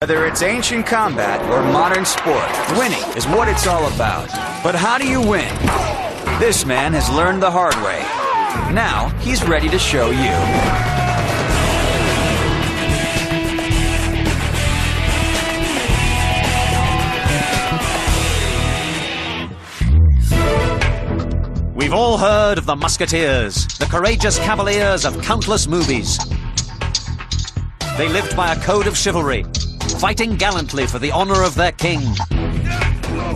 Whether it's ancient combat or modern sport, winning is what it's all about. But how do you win? This man has learned the hard way. Now, he's ready to show you. We've all heard of the Musketeers, the courageous cavaliers of countless movies. They lived by a code of chivalry, fighting gallantly for the honor of their king.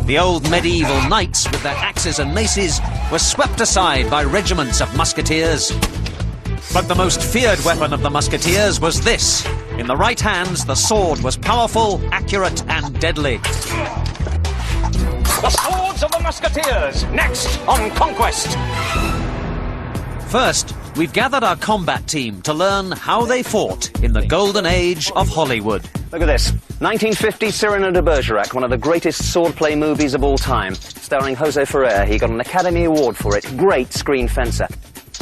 The old medieval knights with their axes and maces were swept aside by regiments of musketeers. But the most feared weapon of the musketeers was this. In the right hands, the sword was powerful, accurate, and deadly. The swords of the Musketeers, next on Conquest! First, we've gathered our combat team to learn how they fought in the golden age of Hollywood. Look at this. 1950 Cyrano de Bergerac, one of the greatest swordplay movies of all time. Starring Jose Ferrer. He got an Academy Award for it. Great screen fencer.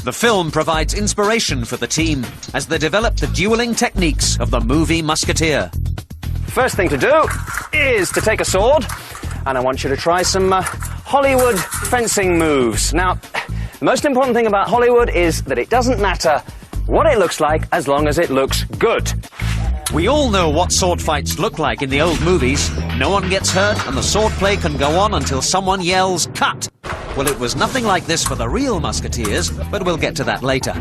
The film provides inspiration for the team as they develop the dueling techniques of the movie Musketeer. First thing to do is to take a sword, and I want you to try some Hollywood fencing moves. Now, the most important thing about Hollywood is that it doesn't matter what it looks like as long as it looks good. We all know what sword fights look like in the old movies. No one gets hurt and the swordplay can go on until someone yells, "Cut!" Well, it was nothing like this for the real Musketeers, but we'll get to that later.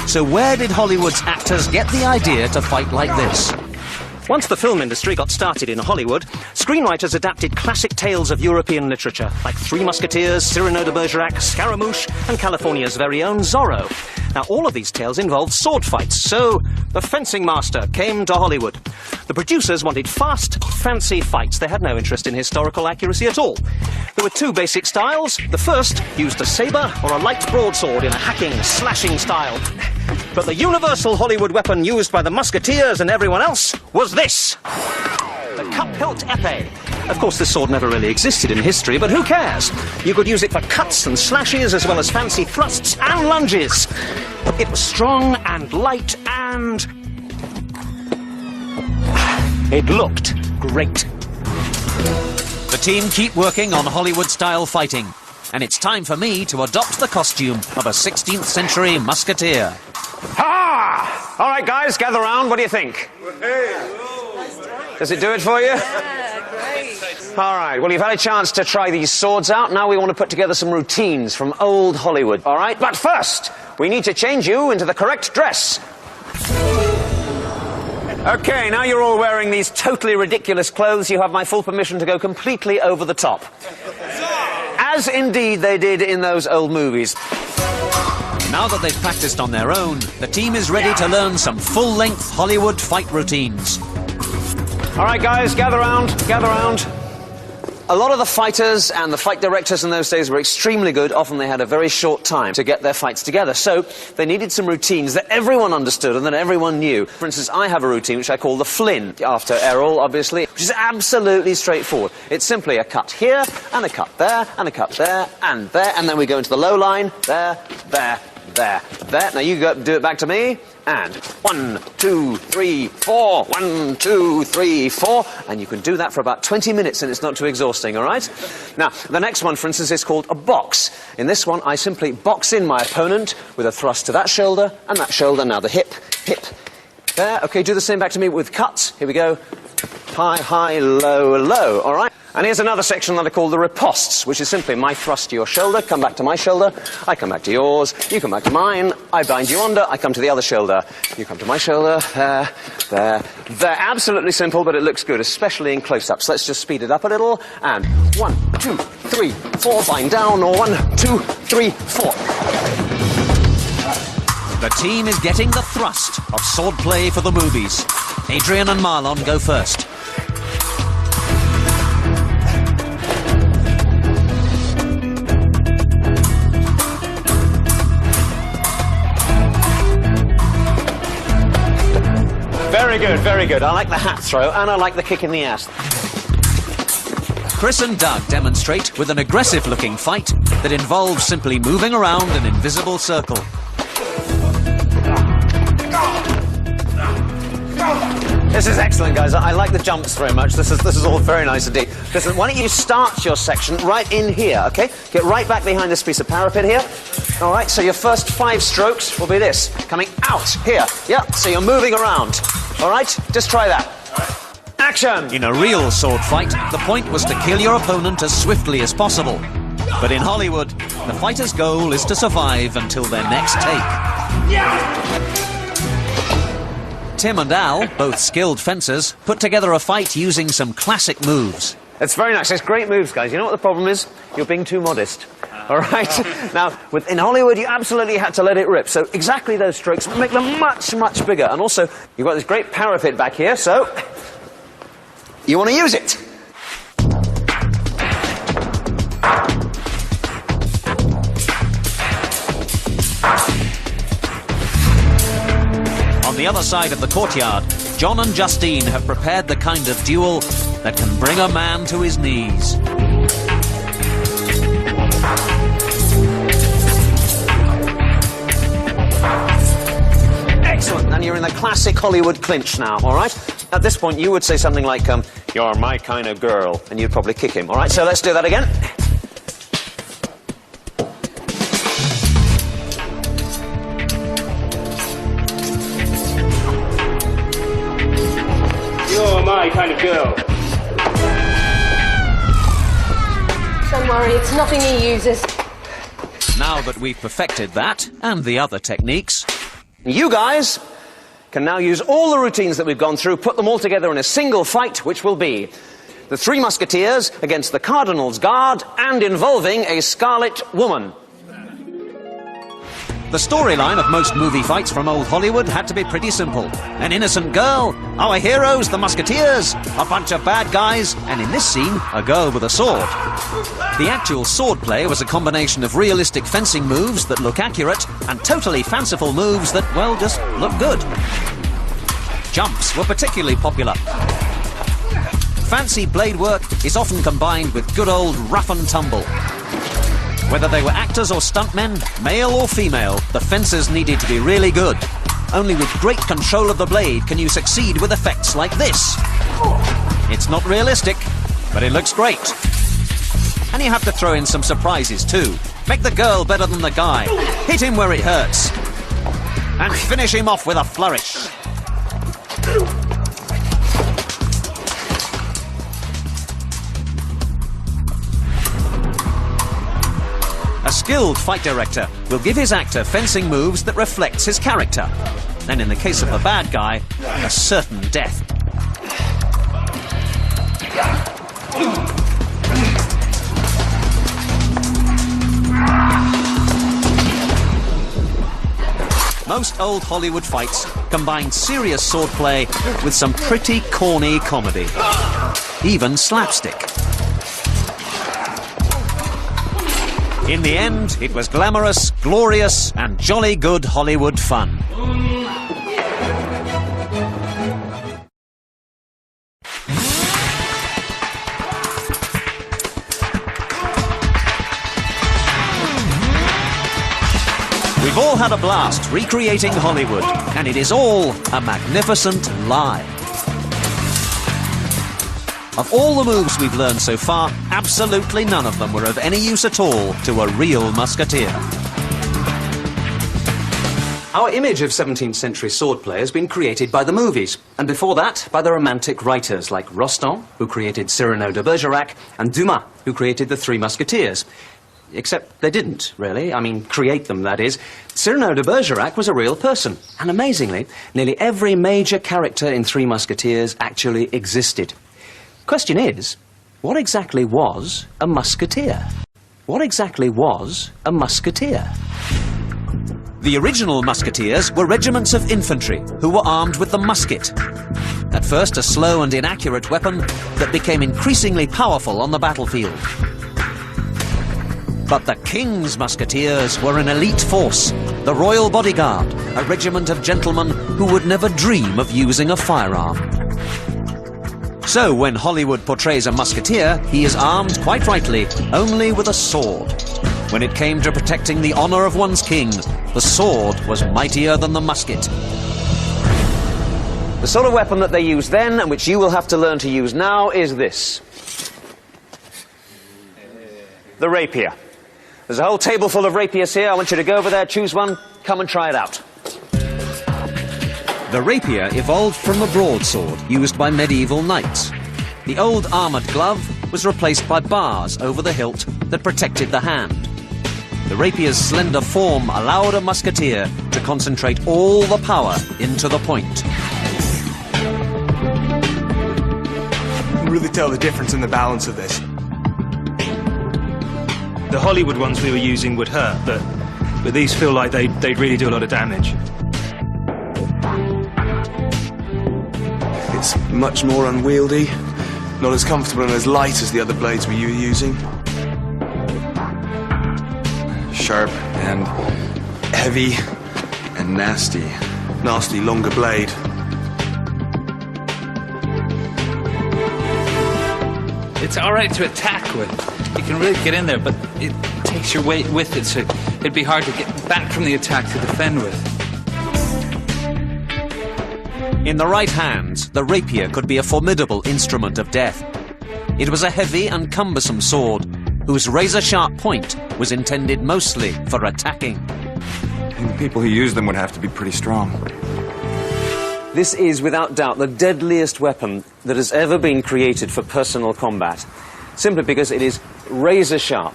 So where did Hollywood's actors get the idea to fight like this? Once the film industry got started in Hollywood, screenwriters adapted classic tales of European literature, like Three Musketeers, Cyrano de Bergerac, Scaramouche, and California's very own Zorro. Now, all of these tales involved sword fights, so the fencing master came to Hollywood. The producers wanted fast, fancy fights. They had no interest in historical accuracy at all. There were two basic styles. The first used a saber or a light broadsword in a hacking, slashing style. But the universal Hollywood weapon used by the Musketeers and everyone else was this. The cup-hilt épée. Of course, this sword never really existed in history, but who cares? You could use it for cuts and slashes, as well as fancy thrusts and lunges. It was strong and light, and it looked great. The team keep working on Hollywood-style fighting, and it's time for me to adopt the costume of a 16th century musketeer. Ha! All right, guys, gather round. What do you think? Does it do it for you? Yeah, great. All right, well, you've had a chance to try these swords out. Now we want to put together some routines from old Hollywood, all right? But first, we need to change you into the correct dress. Okay, now you're all wearing these totally ridiculous clothes. You have my full permission to go completely over the top. As indeed they did in those old movies. Now that they've practiced on their own, the team is ready to learn some full-length Hollywood fight routines. All right, guys, gather round, gather round. A lot of the fighters and the fight directors in those days were extremely good. Often they had a very short time to get their fights together. So they needed some routines that everyone understood and that everyone knew. For instance, I have a routine which I call the Flynn, after Errol, obviously, which is absolutely straightforward. It's simply a cut here, and a cut there, and a cut there, and then we go into the low line, there, there, there, there. Now you go, do it back to me. And 1, 2, 3, 4. 1, 2, 3, 4. And you can do that for about 20 minutes and it's not too exhausting, all right? Now, the next one, for instance, is called a box. In this one, I simply box in my opponent with a thrust to that shoulder and that shoulder. Now the hip, hip. There. Okay, do the same back to me with cuts. Here we go. High, high, low, low, all right? And here's another section that I call the ripostes, which is simply my thrust to your shoulder, come back to my shoulder, I come back to yours, you come back to mine, I bind you under, I come to the other shoulder, you come to my shoulder, there, there, there. Absolutely simple, but it looks good, especially in close-ups. Let's just speed it up a little, and 1, 2, 3, 4, bind down, or 1, 2, 3, 4. The team is getting the thrust of swordplay for the movies. Adrian and Marlon go first. Very good, very good. I like the hat throw, and I like the kick in the ass. Chris and Doug demonstrate with an aggressive-looking fight that involves simply moving around an invisible circle. This is excellent, guys. I like the jumps very much. This is all very nice indeed. Listen, why don't you start your section right in here, okay? Get right back behind this piece of parapet here. All right, so your first 5 strokes will be this. Coming out here. Yeah, so you're moving around. All right, just try that. Action! In a real sword fight, the point was to kill your opponent as swiftly as possible. But in Hollywood, the fighter's goal is to survive until their next take. Tim and Al, both skilled fencers, put together a fight using some classic moves. It's very nice. It's great moves, guys. You know what the problem is? You're being too modest. All right? Now, in Hollywood, you absolutely had to let it rip. So exactly those strokes make them much, much bigger. And also, you've got this great parapet back here, so you want to use it. On the other side of the courtyard, John and Justine have prepared the kind of duel that can bring a man to his knees. Excellent. And you're in the classic Hollywood clinch now, all right? At this point, you would say something like, you're my kind of girl, and you'd probably kick him, all right? So let's do that again. You're my kind of girl. Don't worry, it's nothing he uses. Now that we've perfected that, and the other techniques, You guys can now use all the routines that we've gone through, put them all together in a single fight, which will be the 3 Musketeers against the Cardinal's Guard, and involving a Scarlet Woman. the storyline of most movie fights from old Hollywood had to be pretty simple. An innocent girl, our heroes, the Musketeers, a bunch of bad guys, and in this scene, a girl with a sword. The actual swordplay was a combination of realistic fencing moves that look accurate and totally fanciful moves that, well, just look good. Jumps were particularly popular. Fancy blade work is often combined with good old rough and tumble. Whether they were actors or stuntmen, male or female, the fencers needed to be really good. Only with great control of the blade can you succeed with effects like this. It's not realistic, but it looks great. And you have to throw in some surprises too. Make the girl better than the guy. Hit him where it hurts. And finish him off with a flourish. A skilled fight director will give his actor fencing moves that reflects his character. And in the case of the bad guy, a certain death. Most old Hollywood fights combined serious swordplay with some pretty corny comedy. Even slapstick. In the end, it was glamorous, glorious, and jolly good Hollywood fun. We've all had a blast recreating Hollywood, and it is all a magnificent lie. Of all the moves we've learned so far, absolutely none of them were of any use at all to a real musketeer. Our image of 17th century swordplay has been created by the movies, and before that, by the Romantic writers like Rostand, who created Cyrano de Bergerac, and Dumas, who created the Three Musketeers. Except they didn't, really. I mean, create them, that is. Cyrano de Bergerac was a real person, and amazingly, nearly every major character in Three Musketeers actually existed. Question is, what exactly was a musketeer? What exactly was a musketeer? The original musketeers were regiments of infantry who were armed with the musket. At first a slow and inaccurate weapon that became increasingly powerful on the battlefield. But the King's Musketeers were an elite force, the Royal Bodyguard, a regiment of gentlemen who would never dream of using a firearm. So when Hollywood portrays a musketeer, he is armed, quite rightly, only with a sword. When it came to protecting the honor of one's king, the sword was mightier than the musket. The sort of weapon that they used then, and which you will have to learn to use now, is this. The rapier. There's a whole table full of rapiers here. I want you to go over there, choose one, come and try it out. The rapier evolved from the broadsword used by medieval knights. The old armoured glove was replaced by bars over the hilt that protected the hand. The rapier's slender form allowed a musketeer to concentrate all the power into the point. You can really tell the difference in the balance of this. The Hollywood ones we were using would hurt, but these feel like they'd really do a lot of damage. It's much more unwieldy, not as comfortable and as light as the other blades we were using. Sharp and heavy and nasty. Nasty, longer blade. It's all right to attack with. You can really get in there, but it takes your weight with it, so it'd be hard to get back from the attack to defend with. In the right hands, the rapier could be a formidable instrument of death. It was a heavy and cumbersome sword, whose razor-sharp point was intended mostly for attacking. And the people who use them would have to be pretty strong. This is, without doubt, the deadliest weapon that has ever been created for personal combat, simply because it is razor-sharp.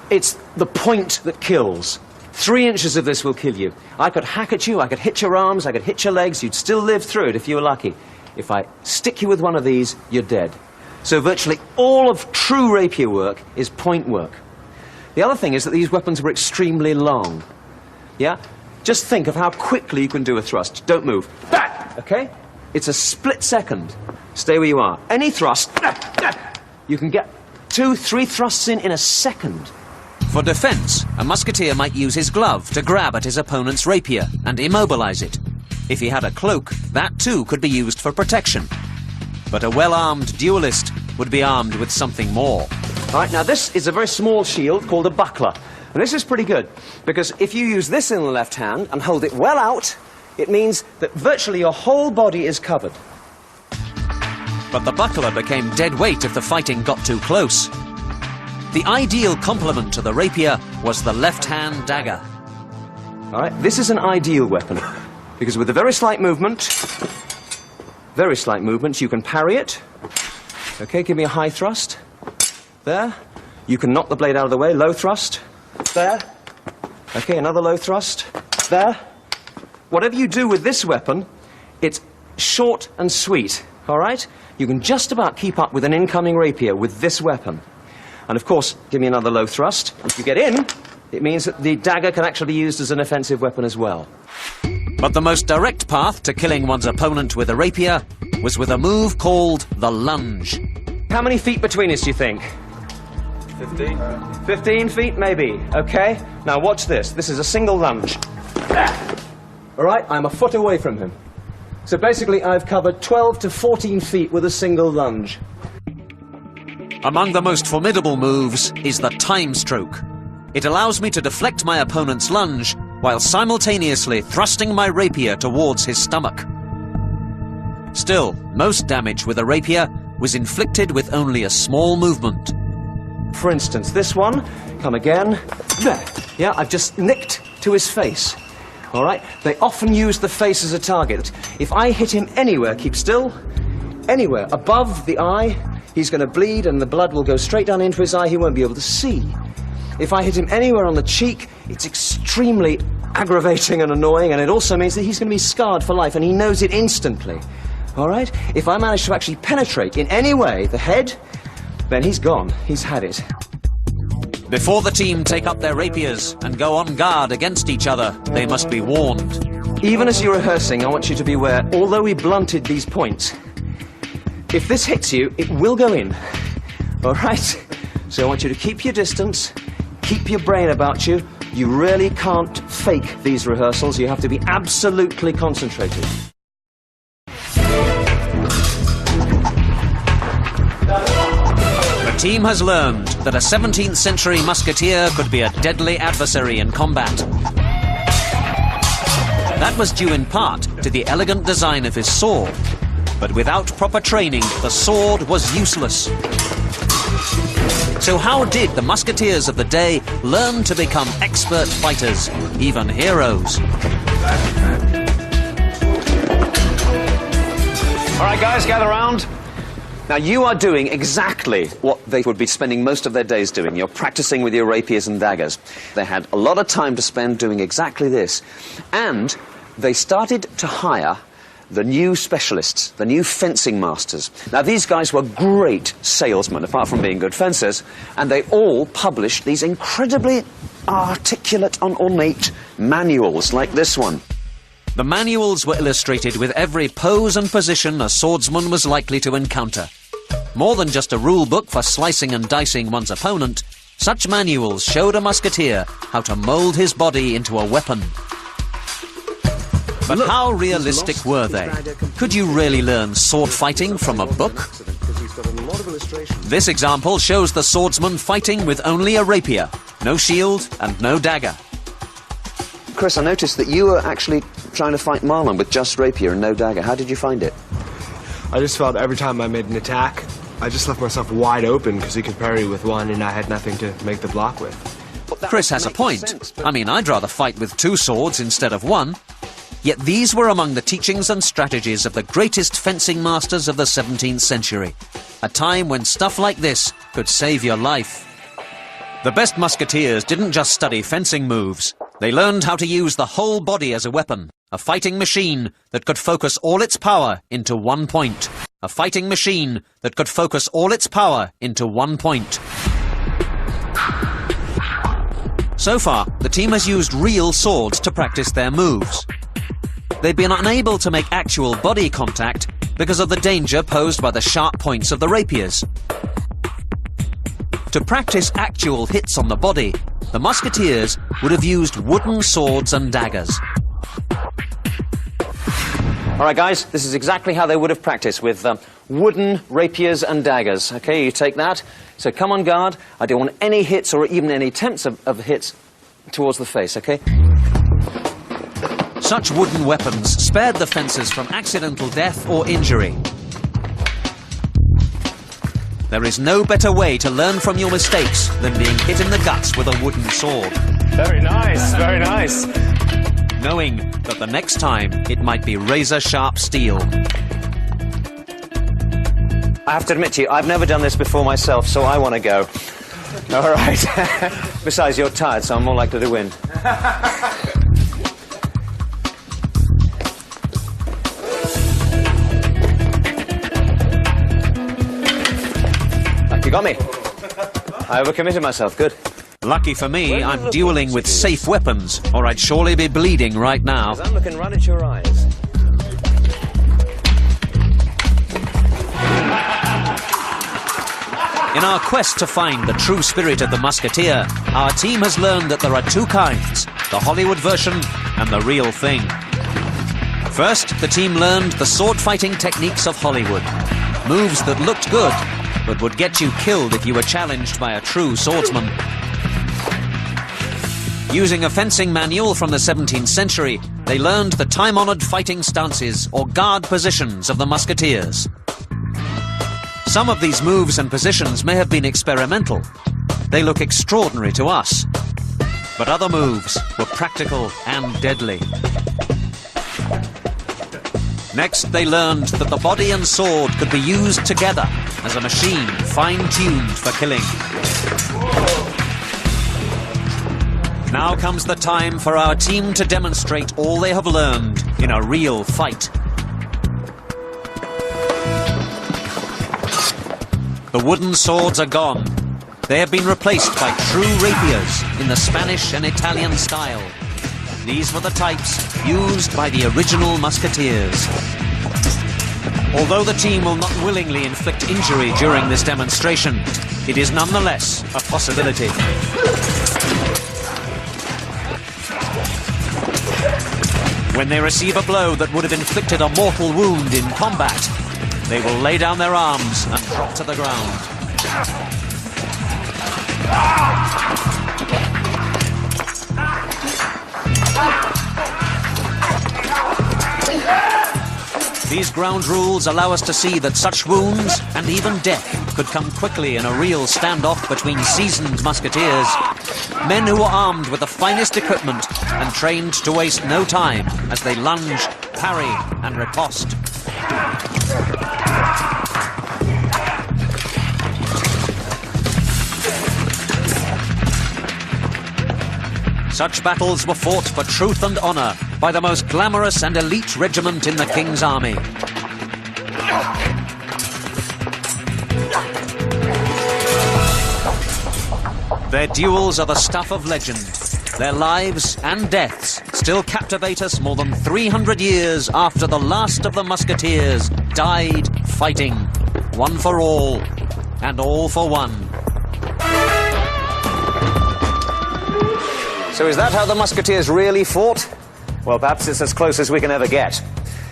It's the point that kills. 3 inches of this will kill you. I could hack at you, I could hit your arms, I could hit your legs, you'd still live through it if you were lucky. If I stick you with one of these, you're dead. So virtually all of true rapier work is point work. The other thing is that these weapons were extremely long. Yeah? Just think of how quickly you can do a thrust. Don't move. Okay? It's a split second. Stay where you are. Any thrust, you can get 2, 3 thrusts in a second. For defence, a musketeer might use his glove to grab at his opponent's rapier and immobilise it. If he had a cloak, that too could be used for protection. But a well-armed duellist would be armed with something more. All right, now this is a very small shield called a buckler. And this is pretty good, because if you use this in the left hand and hold it well out, it means that virtually your whole body is covered. But the buckler became dead weight if the fighting got too close. The ideal complement to the rapier was the left-hand dagger. All right, this is an ideal weapon, because with a very slight movement, you can parry it. Okay, give me a high thrust. There. You can knock the blade out of the way, low thrust. There. Okay, another low thrust. There. Whatever you do with this weapon, it's short and sweet, all right? You can just about keep up with an incoming rapier with this weapon. And of course, give me another low thrust. If you get in, it means that the dagger can actually be used as an offensive weapon as well. But the most direct path to killing one's opponent with a rapier was with a move called the lunge. How many feet between us, do you think? 15. 15 feet, maybe. Okay. Now watch this. This is a single lunge. All right, I'm a foot away from him. So basically, I've covered 12 to 14 feet with a single lunge. Among the most formidable moves is the time stroke. It allows me to deflect my opponent's lunge while simultaneously thrusting my rapier towards his stomach. Still, most damage with a rapier was inflicted with only a small movement. For instance, this one, come again. There. Yeah, I've just nicked to his face. All right? They often use the face as a target. If I hit him anywhere, keep still, anywhere above the eye, he's going to bleed and the blood will go straight down into his eye. He won't be able to see. If I hit him anywhere on the cheek, it's extremely aggravating and annoying, and it also means that he's going to be scarred for life, and he knows it instantly. All right? If I manage to actually penetrate in any way the head, then he's gone. He's had it. Before the team take up their rapiers and go on guard against each other, they must be warned. Even as you're rehearsing, I want you to be aware, although we blunted these points, if this hits you, it will go in. All right? So I want you to keep your distance, keep your brain about you. You really can't fake these rehearsals. You have to be absolutely concentrated. The team has learned that a 17th century musketeer could be a deadly adversary in combat. That was due in part to the elegant design of his sword. But without proper training, the sword was useless. So how did the musketeers of the day learn to become expert fighters, even heroes? All right, guys, gather round. Now, you are doing exactly what they would be spending most of their days doing. You're practicing with your rapiers and daggers. They had a lot of time to spend doing exactly this. And they started to hire the new specialists, the new fencing masters. Now, these guys were great salesmen, apart from being good fencers, and they all published these incredibly articulate and ornate manuals like this one. The manuals were illustrated with every pose and position a swordsman was likely to encounter. More than just a rule book for slicing and dicing one's opponent, such manuals showed a musketeer how to mould his body into a weapon. But how realistic were they? Could you really learn sword fighting from a book? This example shows the swordsman fighting with only a rapier, no shield and no dagger. Chris, I noticed that you were actually trying to fight Marlon with just rapier and no dagger. How did you find it? I just felt every time I made an attack, I just left myself wide open because he could parry with one and I had nothing to make the block with. Chris has a point. I mean, I'd rather fight with two swords instead of one. Yet these were among the teachings and strategies of the greatest fencing masters of the 17th century, a time when stuff like this could save your life. The best musketeers didn't just study fencing moves. They learned how to use the whole body as a weapon, a fighting machine that could focus all its power into one point. A fighting machine that could focus all its power into one point. So far, the team has used real swords to practice their moves. They've been unable to make actual body contact because of the danger posed by the sharp points of the rapiers. To practice actual hits on the body, the musketeers would have used wooden swords and daggers. All right, guys, this is exactly how they would have practiced, with wooden rapiers and daggers. Okay, you take that. So come on guard. I don't want any hits or even any attempts of hits towards the face, okay? Such wooden weapons spared the fencers from accidental death or injury. There is no better way to learn from your mistakes than being hit in the guts with a wooden sword. Very nice, very nice. Knowing that the next time it might be razor-sharp steel. I have to admit to you, I've never done this before myself, so I want to go. All right. Besides, you're tired, so I'm more likely to win. You got me. I overcommitted myself. Good. Lucky for me, I'm dueling with safe weapons, or I'd surely be bleeding right now. I'm looking right at your eyes. In our quest to find the true spirit of the musketeer, our team has learned that there are two kinds, the Hollywood version and the real thing. First, the team learned the sword-fighting techniques of Hollywood. Moves that looked good, but would get you killed if you were challenged by a true swordsman. Using a fencing manual from the 17th century, they learned the time-honoured fighting stances or guard positions of the musketeers. Some of these moves and positions may have been experimental. They look extraordinary to us. But other moves were practical and deadly. Next, they learned that the body and sword could be used together as a machine fine-tuned for killing. Now comes the time for our team to demonstrate all they have learned in a real fight. The wooden swords are gone. They have been replaced by true rapiers in the Spanish and Italian style. These were the types used by the original musketeers. Although the team will not willingly inflict injury during this demonstration, it is nonetheless a possibility. When they receive a blow that would have inflicted a mortal wound in combat, they will lay down their arms and drop to the ground. These ground rules allow us to see that such wounds and even death could come quickly in a real standoff between seasoned musketeers, men who were armed with the finest equipment and trained to waste no time as they lunge, parry and riposte. Such battles were fought for truth and honour by the most glamorous and elite regiment in the King's army. Their duels are the stuff of legend. Their lives and deaths still captivate us more than 300 years after the last of the musketeers died fighting, one for all and all for one. So is that how the Musketeers really fought? Well, perhaps it's as close as we can ever get.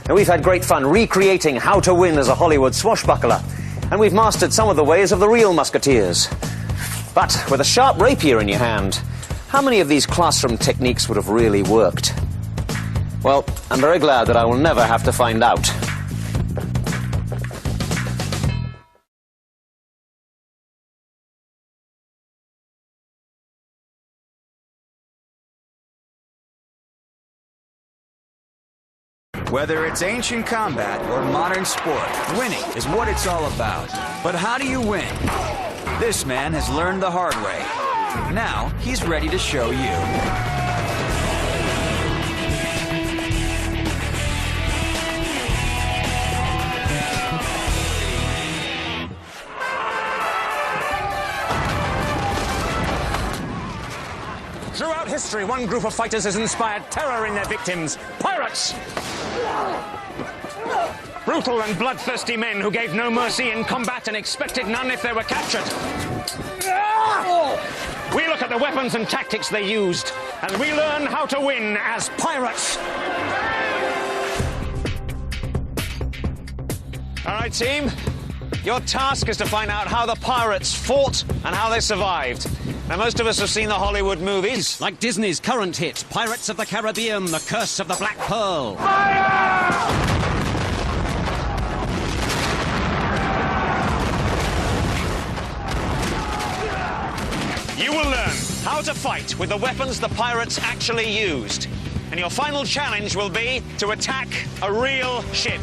Now, we've had great fun recreating how to win as a Hollywood swashbuckler, and we've mastered some of the ways of the real Musketeers. But with a sharp rapier in your hand, how many of these classroom techniques would have really worked? Well, I'm very glad that I will never have to find out. Whether it's ancient combat or modern sport, winning is what it's all about. But how do you win? This man has learned the hard way. Now, he's ready to show you. Throughout history, one group of fighters has inspired terror in their victims: pirates! Brutal and bloodthirsty men who gave no mercy in combat and expected none if they were captured. We look at the weapons and tactics they used, and we learn how to win as pirates. All right, team. Your task is to find out how the pirates fought and how they survived. Now, most of us have seen the Hollywood movies. Like Disney's current hit, Pirates of the Caribbean, The Curse of the Black Pearl. You will learn how to fight with the weapons the pirates actually used. And your final challenge will be to attack a real ship.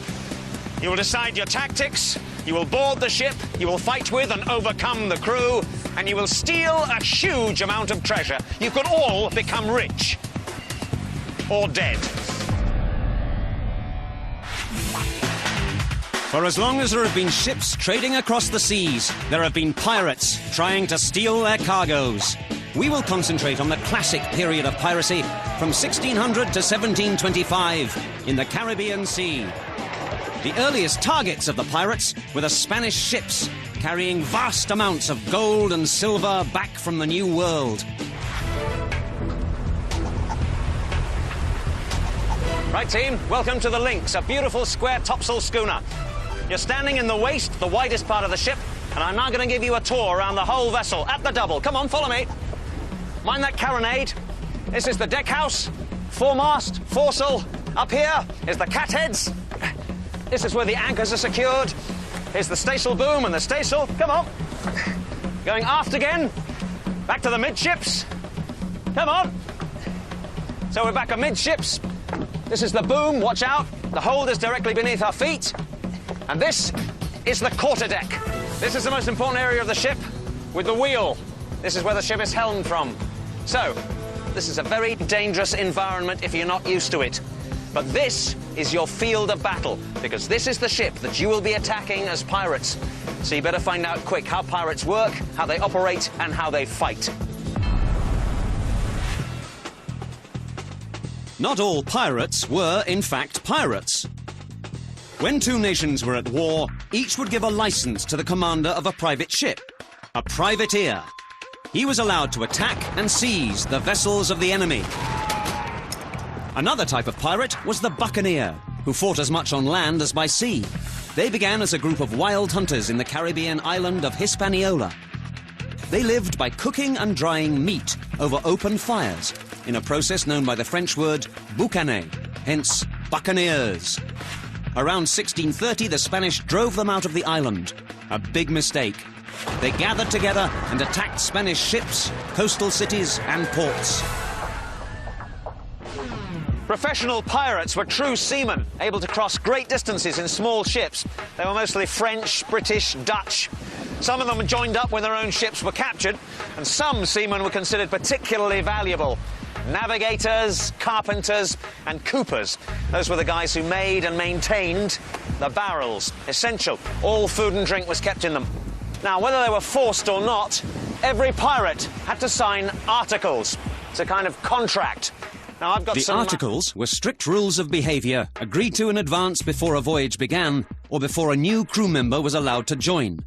You will decide your tactics, you will board the ship, you will fight with and overcome the crew, and you will steal a huge amount of treasure. You could all become rich. Or dead. For as long as there have been ships trading across the seas, there have been pirates trying to steal their cargoes. We will concentrate on the classic period of piracy from 1600 to 1725 in the Caribbean Sea. The earliest targets of the pirates were the Spanish ships carrying vast amounts of gold and silver back from the New World. Right, team, welcome to the Lynx, a beautiful square topsail schooner. You're standing in the waist, the widest part of the ship, and I'm now going to give you a tour around the whole vessel at the double. Come on, follow me. Mind that carronade. This is the deck house, foremast, foresail. Up here is the catheads. This is where the anchors are secured. Here's the staysail boom and the staysail. Come on. Going aft again. Back to the midships. Come on. So we're back amidships. This is the boom. Watch out. The hold is directly beneath our feet. And this is the quarterdeck. This is the most important area of the ship with the wheel. This is where the ship is helmed from. So, this is a very dangerous environment if you're not used to it. But this is your field of battle, because this is the ship that you will be attacking as pirates. So you better find out quick how pirates work, how they operate, and how they fight. Not all pirates were, in fact, pirates. When two nations were at war, each would give a license to the commander of a private ship, a privateer. He was allowed to attack and seize the vessels of the enemy. Another type of pirate was the buccaneer, who fought as much on land as by sea. They began as a group of wild hunters in the Caribbean island of Hispaniola. They lived by cooking and drying meat over open fires, in a process known by the French word boucaner, hence buccaneers. Around 1630, the Spanish drove them out of the island. A big mistake. They gathered together and attacked Spanish ships, coastal cities, and ports. Professional pirates were true seamen, able to cross great distances in small ships. They were mostly French, British, Dutch. Some of them joined up when their own ships were captured, and some seamen were considered particularly valuable. Navigators, carpenters, and coopers. Those were the guys who made and maintained the barrels. Essential. All food and drink was kept in them. Now, whether they were forced or not, every pirate had to sign articles. It's a kind of contract. Now, I've got the some... articles were strict rules of behaviour, agreed to in advance before a voyage began, or before a new crew member was allowed to join.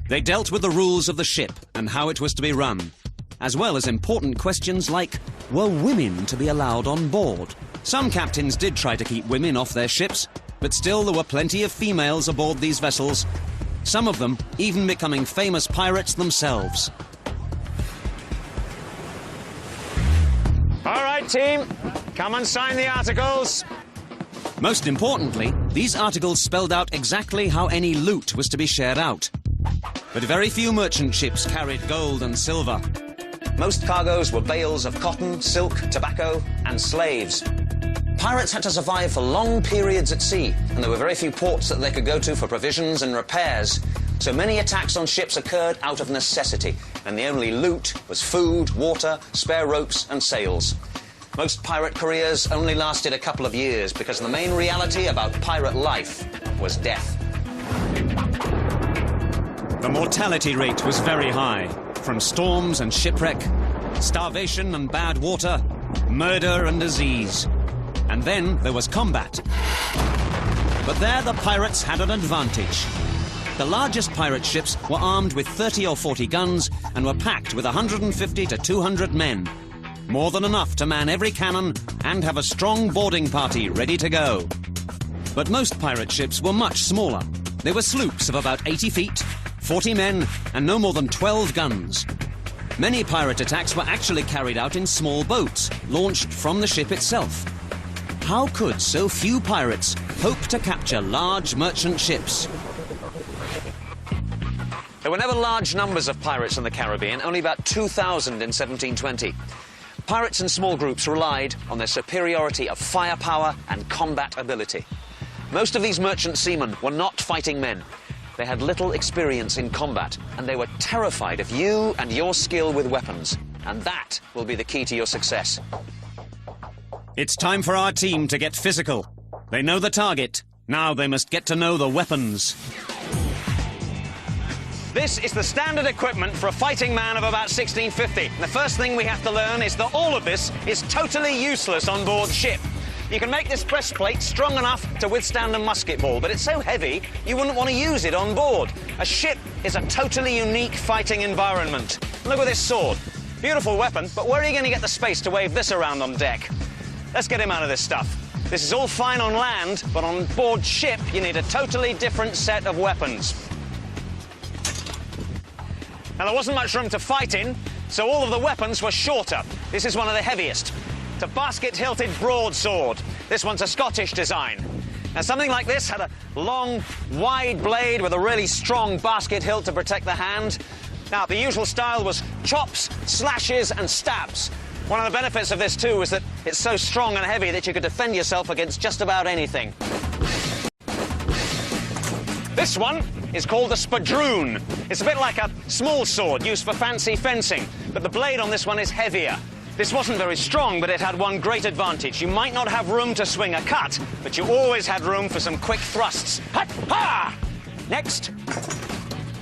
They dealt with the rules of the ship and how it was to be run, as well as important questions like, were women to be allowed on board? Some captains did try to keep women off their ships, but still there were plenty of females aboard these vessels, some of them even becoming famous pirates themselves. All right, team, come and sign the articles. Most importantly, these articles spelled out exactly how any loot was to be shared out. But very few merchant ships carried gold and silver. Most cargoes were bales of cotton, silk, tobacco, and slaves. Pirates had to survive for long periods at sea, and there were very few ports that they could go to for provisions and repairs. So many attacks on ships occurred out of necessity, and the only loot was food, water, spare ropes, and sails. Most pirate careers only lasted a couple of years because the main reality about pirate life was death. The mortality rate was very high, from storms and shipwreck, starvation and bad water, murder and disease. And then there was combat. But there the pirates had an advantage. The largest pirate ships were armed with 30 or 40 guns and were packed with 150 to 200 men. More than enough to man every cannon and have a strong boarding party ready to go. But most pirate ships were much smaller. They were sloops of about 80 feet, 40 men, and no more than 12 guns. Many pirate attacks were actually carried out in small boats, launched from the ship itself. How could so few pirates hope to capture large merchant ships? There were never large numbers of pirates in the Caribbean, only about 2,000 in 1720. Pirates in small groups relied on their superiority of firepower and combat ability. Most of these merchant seamen were not fighting men. They had little experience in combat, and they were terrified of you and your skill with weapons. And that will be the key to your success. It's time for our team to get physical. They know the target. Now they must get to know the weapons. This is the standard equipment for a fighting man of about 1650. The first thing we have to learn is that all of this is totally useless on board ship. You can make this breastplate strong enough to withstand a musket ball, but it's so heavy you wouldn't want to use it on board. A ship is a totally unique fighting environment. Look at this sword. Beautiful weapon, but where are you going to get the space to wave this around on deck? Let's get him out of this stuff. This is all fine on land, but on board ship you need a totally different set of weapons. Now, there wasn't much room to fight in, so all of the weapons were shorter. This is one of the heaviest. It's a basket-hilted broadsword. This one's a Scottish design. Now, something like this had a long, wide blade with a really strong basket hilt to protect the hand. Now, the usual style was chops, slashes, and stabs. One of the benefits of this, too, is that it's so strong and heavy that you could defend yourself against just about anything. This one is called a spadroon. It's a bit like a small sword used for fancy fencing, but the blade on this one is heavier. This wasn't very strong, but it had one great advantage. You might not have room to swing a cut, but you always had room for some quick thrusts. Ha-ha! Next,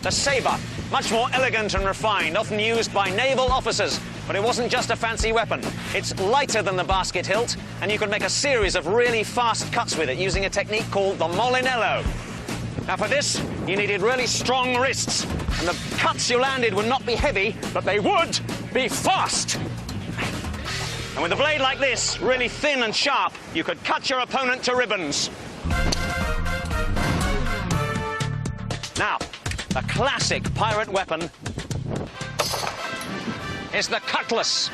the sabre. Much more elegant and refined, often used by naval officers. But it wasn't just a fancy weapon. It's lighter than the basket hilt, and you could make a series of really fast cuts with it using a technique called the molinello. Now, for this, you needed really strong wrists, and the cuts you landed would not be heavy, but they would be fast. And with a blade like this, really thin and sharp, you could cut your opponent to ribbons. Now, the classic pirate weapon is the cutlass.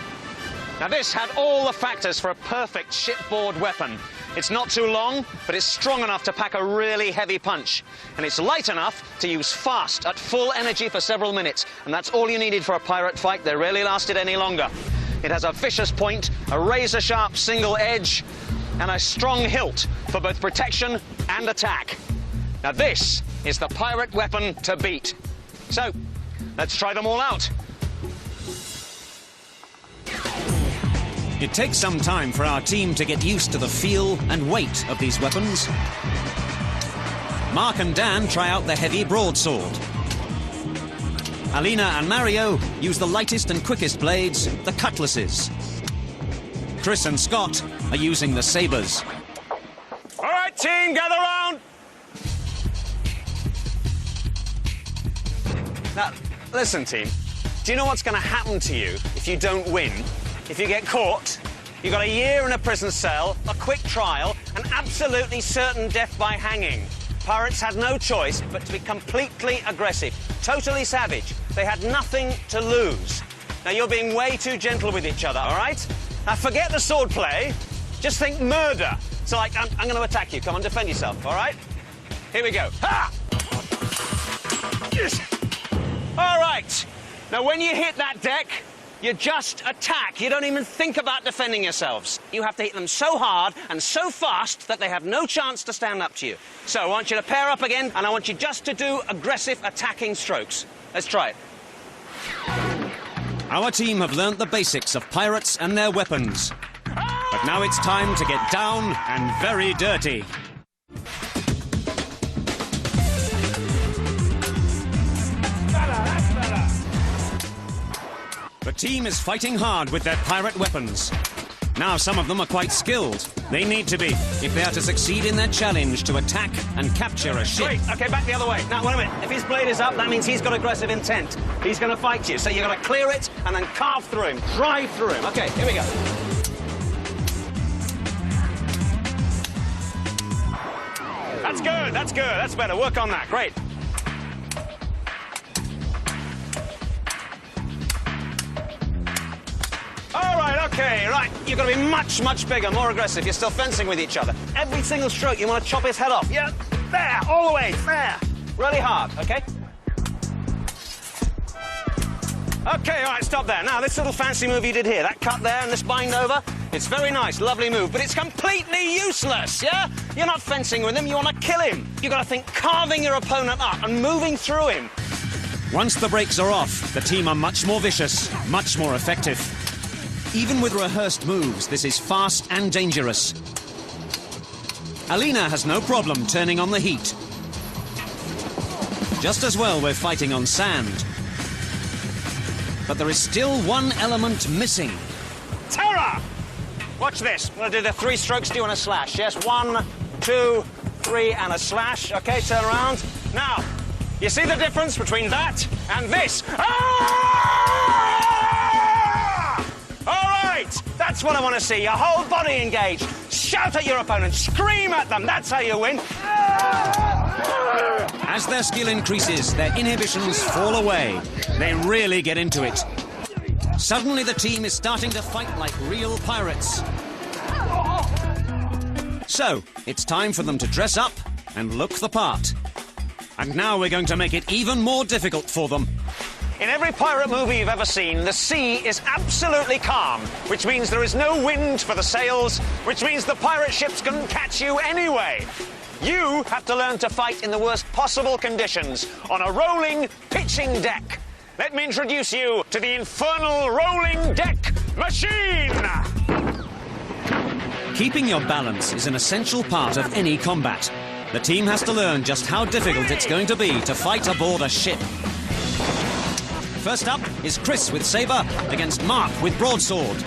Now, this had all the factors for a perfect shipboard weapon. It's not too long, but it's strong enough to pack a really heavy punch. And it's light enough to use fast, at full energy for several minutes. And that's all you needed for a pirate fight. They rarely lasted any longer. It has a vicious point, a razor-sharp single edge, and a strong hilt for both protection and attack. Now this is the pirate weapon to beat. So, let's try them all out. It takes some time for our team to get used to the feel and weight of these weapons. Mark and Dan try out the heavy broadsword. Alina and Mario use the lightest and quickest blades, the cutlasses. Chris and Scott are using the sabers. All right, team, gather round. Now, listen, team. Do you know what's going to happen to you if you don't win? If you get caught, you've got a year in a prison cell, a quick trial, and absolutely certain death by hanging. Pirates had no choice but to be completely aggressive, totally savage. They had nothing to lose. Now, you're being way too gentle with each other, all right? Now, forget the sword play. Just think murder. So, like, I'm going to attack you. Come on, defend yourself, all right? Here we go. Ha! Yes. All right. Now, when you hit that deck, you just attack. You don't even think about defending yourselves. You have to hit them so hard and so fast that they have no chance to stand up to you. So I want you to pair up again, and I want you just to do aggressive attacking strokes. Let's try it. Our team have learnt the basics of pirates and their weapons. But now it's time to get down and very dirty. The team is fighting hard with their pirate weapons. Now some of them are quite skilled. They need to be, if they are to succeed in their challenge to attack and capture a ship. Great, okay, back the other way. Now, wait a minute. If his blade is up, that means he's got aggressive intent. He's going to fight you, so you've got to clear it and then carve through him, drive through him. Okay, here we go. That's good, that's good, that's better. Work on that, great. All right, okay, right. You've got to be much, much bigger, more aggressive. You're still fencing with each other. Every single stroke, you want to chop his head off. Yeah, there, all the way, there. Really hard, okay? Okay, all right, stop there. Now, this little fancy move you did here, that cut there and this bind over, it's very nice, lovely move, but it's completely useless, yeah? You're not fencing with him, you want to kill him. You've got to think carving your opponent up and moving through him. Once the brakes are off, the team are much more vicious, much more effective. Even with rehearsed moves, this is fast and dangerous. Alina has no problem turning on the heat. Just as well we're fighting on sand. But there is still one element missing. Terror! Watch this. I'm going to do the 3 strokes, do and a slash. Yes, 1, 2, 3, and a slash. Okay, turn around. Now, you see the difference between that and this? Ah! All right, that's what I want to see. Your whole body engaged. Shout at your opponent. Scream at them. That's how you win. As their skill increases, their inhibitions fall away. They really get into it. Suddenly the team is starting to fight like real pirates. So, it's time for them to dress up and look the part. And now we're going to make it even more difficult for them. In every pirate movie you've ever seen, the sea is absolutely calm, which means there is no wind for the sails, which means the pirate ships can catch you anyway. You have to learn to fight in the worst possible conditions, on a rolling, pitching deck. Let me introduce you to the infernal rolling deck machine! Keeping your balance is an essential part of any combat. The team has to learn just how difficult it's going to be to fight aboard a ship. First up is Chris with saber against Mark with broadsword.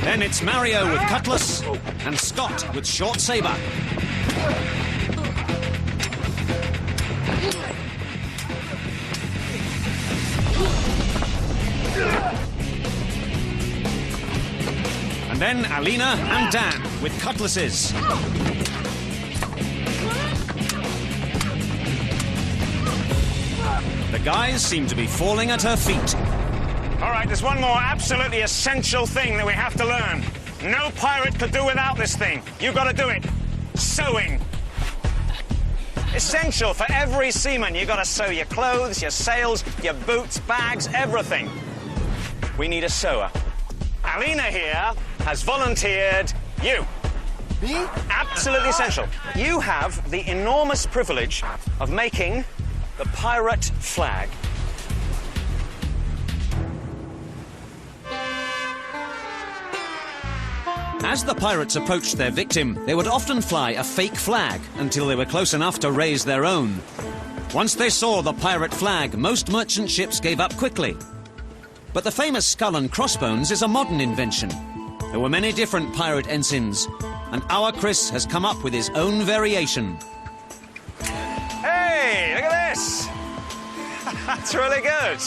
Then it's Mario with cutlass and Scott with short saber. And then Alina and Dan with cutlasses. guys seem to be falling at her feet. All right, there's one more absolutely essential thing that we have to learn. No pirate could do without this thing. You've got to do it. Sewing. Essential for every seaman. You've got to sew your clothes, your sails, your boots, bags, everything. We need a sewer. Alina here has volunteered you. Me? Absolutely essential. You have the enormous privilege of making the pirate flag. As the pirates approached their victim, they would often fly a fake flag until they were close enough to raise their own. Once they saw the pirate flag, most merchant ships gave up quickly. But the famous skull and crossbones is a modern invention. There were many different pirate ensigns, and our Chris has come up with his own variation. Hey, look at this. That's really good.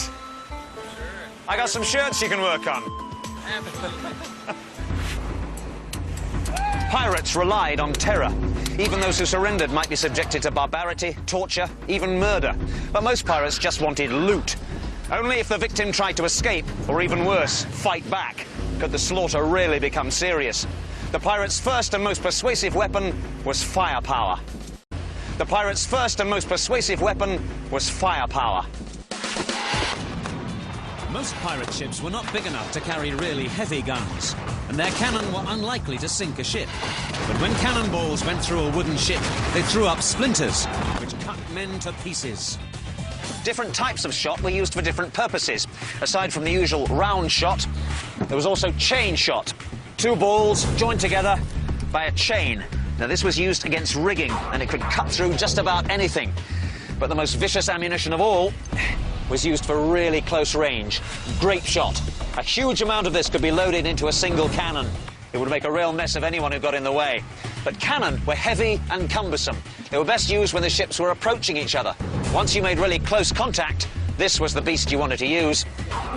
I got some shirts you can work on. Pirates relied on terror. Even those who surrendered might be subjected to barbarity, torture, even murder. But most pirates just wanted loot. Only if the victim tried to escape, or even worse, fight back, could the slaughter really become serious. The pirates' first and most persuasive weapon was firepower. The pirates' first and most persuasive weapon was firepower. Most pirate ships were not big enough to carry really heavy guns, and their cannon were unlikely to sink a ship. But when cannonballs went through a wooden ship, they threw up splinters, which cut men to pieces. Different types of shot were used for different purposes. Aside from the usual round shot, there was also chain shot. Two balls joined together by a chain. Now, this was used against rigging, and it could cut through just about anything. But the most vicious ammunition of all was used for really close range. Grape shot. A huge amount of this could be loaded into a single cannon. It would make a real mess of anyone who got in the way. But cannon were heavy and cumbersome. They were best used when the ships were approaching each other. Once you made really close contact, this was the beast you wanted to use.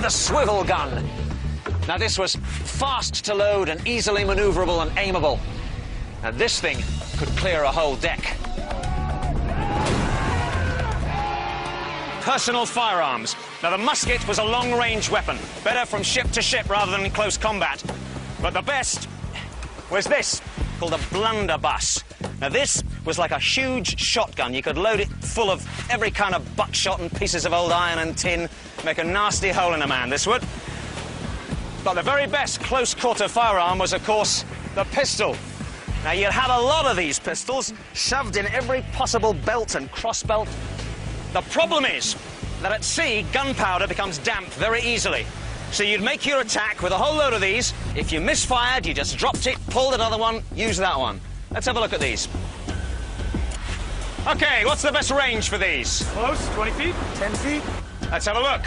The swivel gun. Now, this was fast to load and easily maneuverable and aimable. Now, this thing could clear a whole deck. Personal firearms. Now, the musket was a long-range weapon, better from ship to ship rather than in close combat. But the best was this, called a blunderbuss. Now, this was like a huge shotgun. You could load it full of every kind of buckshot and pieces of old iron and tin, make a nasty hole in a man, this would. But the very best close-quarter firearm was, of course, the pistol. Now, you'd have a lot of these pistols shoved in every possible belt and cross-belt. The problem is that at sea, gunpowder becomes damp very easily. So you'd make your attack with a whole load of these. If you misfired, you just dropped it, pulled another one, used that one. Let's have a look at these. OK, what's the best range for these? Close, 20 feet, 10 feet. Let's have a look.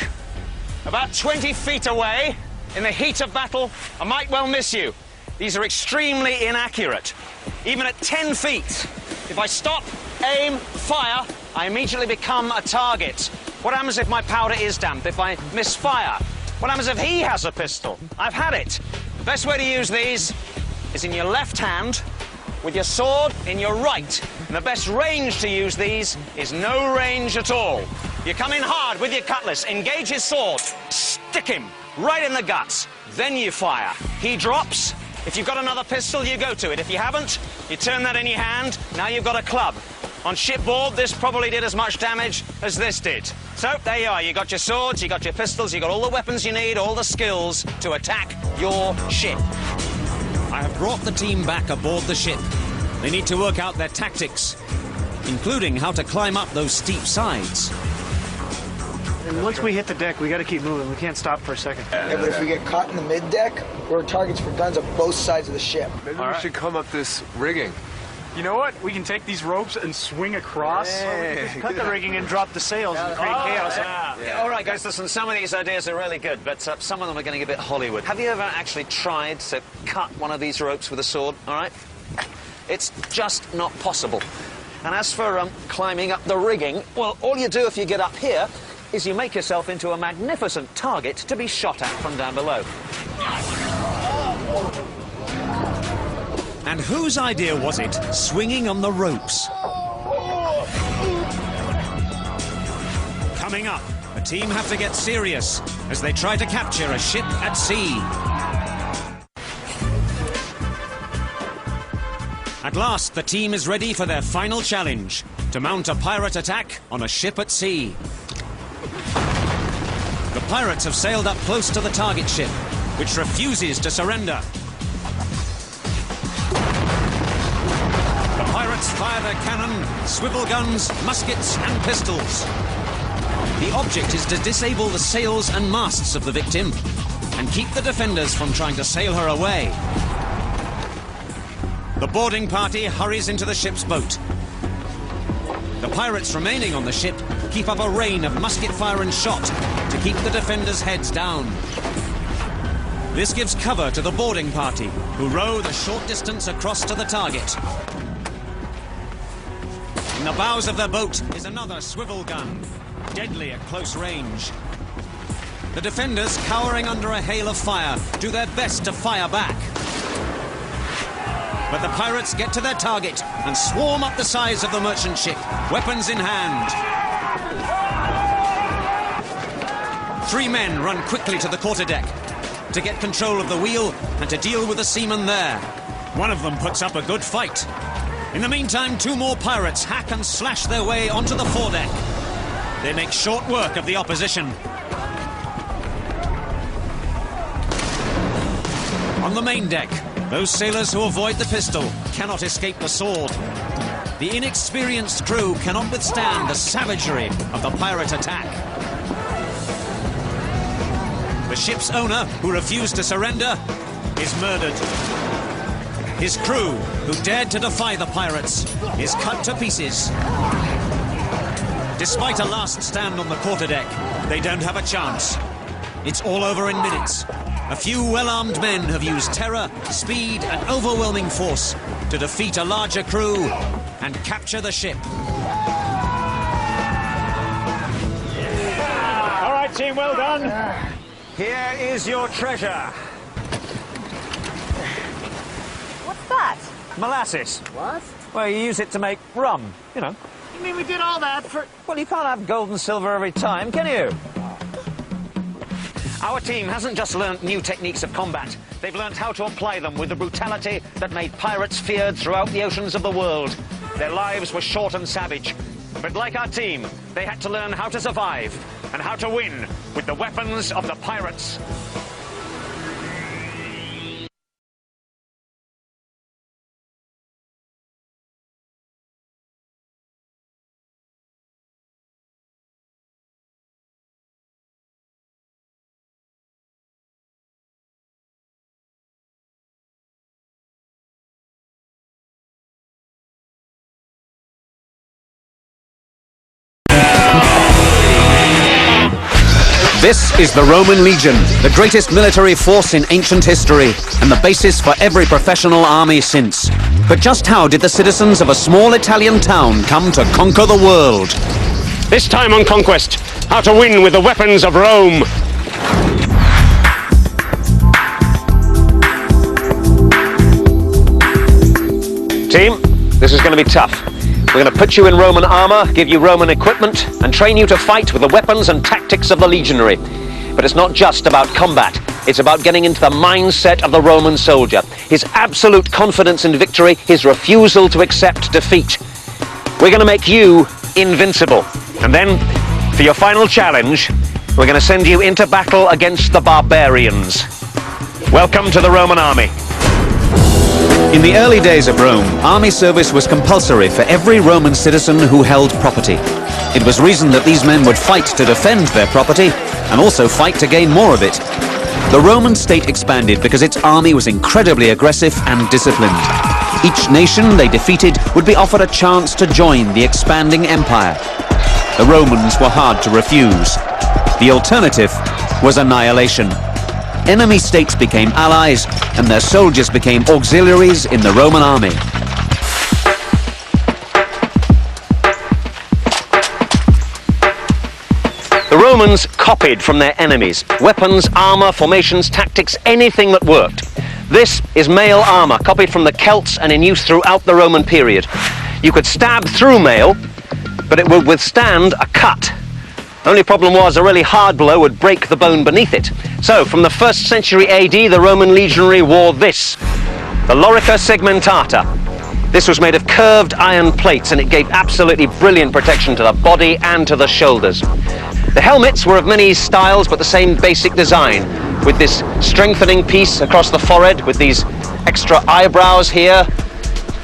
About 20 feet away, in the heat of battle, I might well miss you. These are extremely inaccurate. Even at 10 feet, if I stop, aim, fire, I immediately become a target. What happens if my powder is damp, if I misfire? What happens if he has a pistol? I've had it. The best way to use these is in your left hand, with your sword in your right. And the best range to use these is no range at all. You come in hard with your cutlass, engage his sword, stick him right in the guts. Then you fire. He drops. If you've got another pistol, you go to it. If you haven't, you turn that in your hand. Now you've got a club. On shipboard, this probably did as much damage as this did. So, there you are. You got your swords, you got your pistols, you got all the weapons you need, all the skills to attack your ship. I have brought the team back aboard the ship. They need to work out their tactics, including how to climb up those steep sides. And once we hit the deck, we got to keep moving. We can't stop for a second. Yeah, but if we get caught in the mid-deck, we're targets for guns on both sides of the ship. Maybe we should come up this rigging. You know what? We can take these ropes and swing across. Hey, cut the rigging and drop the sails and create chaos. Yeah. All right, guys, listen, some of these ideas are really good, but some of them are getting a bit Hollywood. Have you ever actually tried to cut one of these ropes with a sword, all right? It's just not possible. And as for climbing up the rigging, well, all you do if you get up here is you make yourself into a magnificent target to be shot at from down below. And whose idea was it, swinging on the ropes? Coming up, The team have to get serious as they try to capture a ship at sea. At last, the team is ready for their final challenge, to mount a pirate attack on a ship at sea. The pirates have sailed up close to the target ship, which refuses to surrender. The pirates fire their cannon, swivel guns, muskets and pistols. The object is to disable the sails and masts of the victim and keep the defenders from trying to sail her away. The boarding party hurries into the ship's boat. The pirates remaining on the ship keep up a rain of musket fire and shot to keep the defenders' heads down. This gives cover to the boarding party, who row the short distance across to the target. In the bows of their boat is another swivel gun, deadly at close range. The defenders, cowering under a hail of fire, do their best to fire back. But the pirates get to their target and swarm up the sides of the merchant ship, weapons in hand. 3 men run quickly to the quarterdeck to get control of the wheel and to deal with the seamen there. One of them puts up a good fight. In the meantime, 2 more pirates hack and slash their way onto the foredeck. They make short work of the opposition. On the main deck, those sailors who avoid the pistol cannot escape the sword. The inexperienced crew cannot withstand the savagery of the pirate attack. The ship's owner, who refused to surrender, is murdered. His crew, who dared to defy the pirates, is cut to pieces. Despite a last stand on the quarterdeck, they don't have a chance. It's all over in minutes. A few well-armed men have used terror, speed, and overwhelming force to defeat a larger crew and capture the ship. All right, team, well done. Here is your treasure. What's that? Molasses. What? Well, you use it to make rum, you know. You mean we did all that for... Well, you can't have gold and silver every time, can you? Our team hasn't just learnt new techniques of combat. They've learnt how to apply them with the brutality that made pirates feared throughout the oceans of the world. Their lives were short and savage. But like our team, they had to learn how to survive and how to win with the weapons of the pirates. This is the Roman Legion, the greatest military force in ancient history, and the basis for every professional army since. But just how did the citizens of a small Italian town come to conquer the world? This time on Conquest, how to win with the weapons of Rome. Team, this is going to be tough. We're going to put you in Roman armor, give you Roman equipment, and train you to fight with the weapons and tactics of the legionary. But it's not just about combat. It's about getting into the mindset of the Roman soldier. His absolute confidence in victory, his refusal to accept defeat. We're going to make you invincible. And then, for your final challenge, we're going to send you into battle against the Barbarians. Welcome to the Roman army. In the early days of Rome, army service was compulsory for every Roman citizen who held property. It was reasoned that these men would fight to defend their property and also fight to gain more of it. The Roman state expanded because its army was incredibly aggressive and disciplined. Each nation they defeated would be offered a chance to join the expanding empire. The Romans were hard to refuse. The alternative was annihilation. Enemy states became allies, and their soldiers became auxiliaries in the Roman army. The Romans copied from their enemies. Weapons, armor, formations, tactics, anything that worked. This is mail armor, copied from the Celts and in use throughout the Roman period. You could stab through mail, but it would withstand a cut. Only problem was a really hard blow would break the bone beneath it. So, from the 1st century AD, the Roman legionary wore this, the lorica segmentata. This was made of curved iron plates, and it gave absolutely brilliant protection to the body and to the shoulders. The helmets were of many styles, but the same basic design, with this strengthening piece across the forehead, with these extra eyebrows here.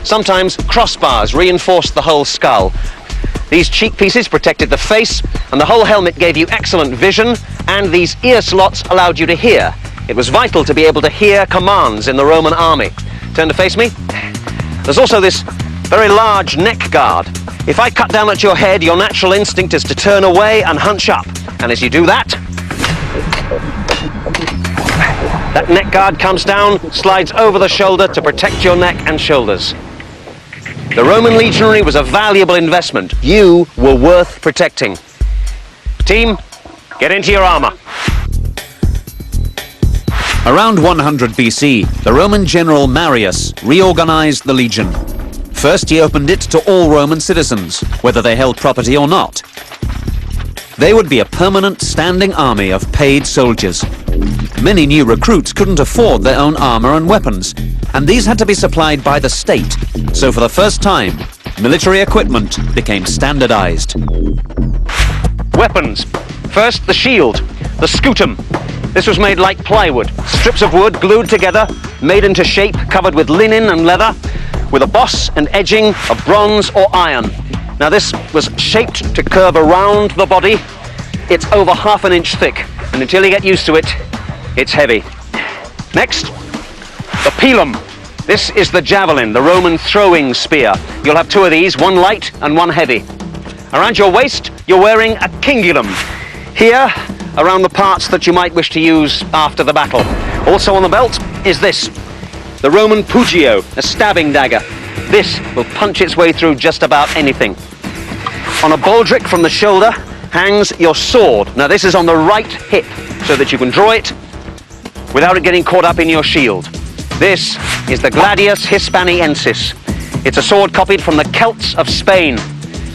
Sometimes crossbars reinforced the whole skull. These cheek pieces protected the face, and the whole helmet gave you excellent vision, and these ear slots allowed you to hear. It was vital to be able to hear commands in the Roman army. Turn to face me. There's also this very large neck guard. If I cut down at your head, your natural instinct is to turn away and hunch up. And as you do that, that neck guard comes down, slides over the shoulder to protect your neck and shoulders. The Roman legionary was a valuable investment. You were worth protecting. Team, get into your armor. Around 100 BC, the Roman general Marius reorganized the legion. First, he opened it to all Roman citizens, whether they held property or not. They would be a permanent standing army of paid soldiers. Many new recruits couldn't afford their own armor and weapons, and these had to be supplied by the state. So for the first time, military equipment became standardized. Weapons. First, the shield, the scutum. This was made like plywood, strips of wood glued together, made into shape, covered with linen and leather, with a boss and edging of bronze or iron. Now this was shaped to curve around the body. It's over ½ an inch thick, and until you get used to it, it's heavy. Next, the pilum. This is the javelin, the Roman throwing spear. You'll have 2 of these, one light and one heavy. Around your waist, you're wearing a cingulum. Here, around the parts that you might wish to use after the battle. Also on the belt is this, the Roman pugio, a stabbing dagger. This will punch its way through just about anything. On a baldric from the shoulder hangs your sword. Now this is on the right hip, so that you can draw it without it getting caught up in your shield. This is the Gladius Hispaniensis. It's a sword copied from the Celts of Spain.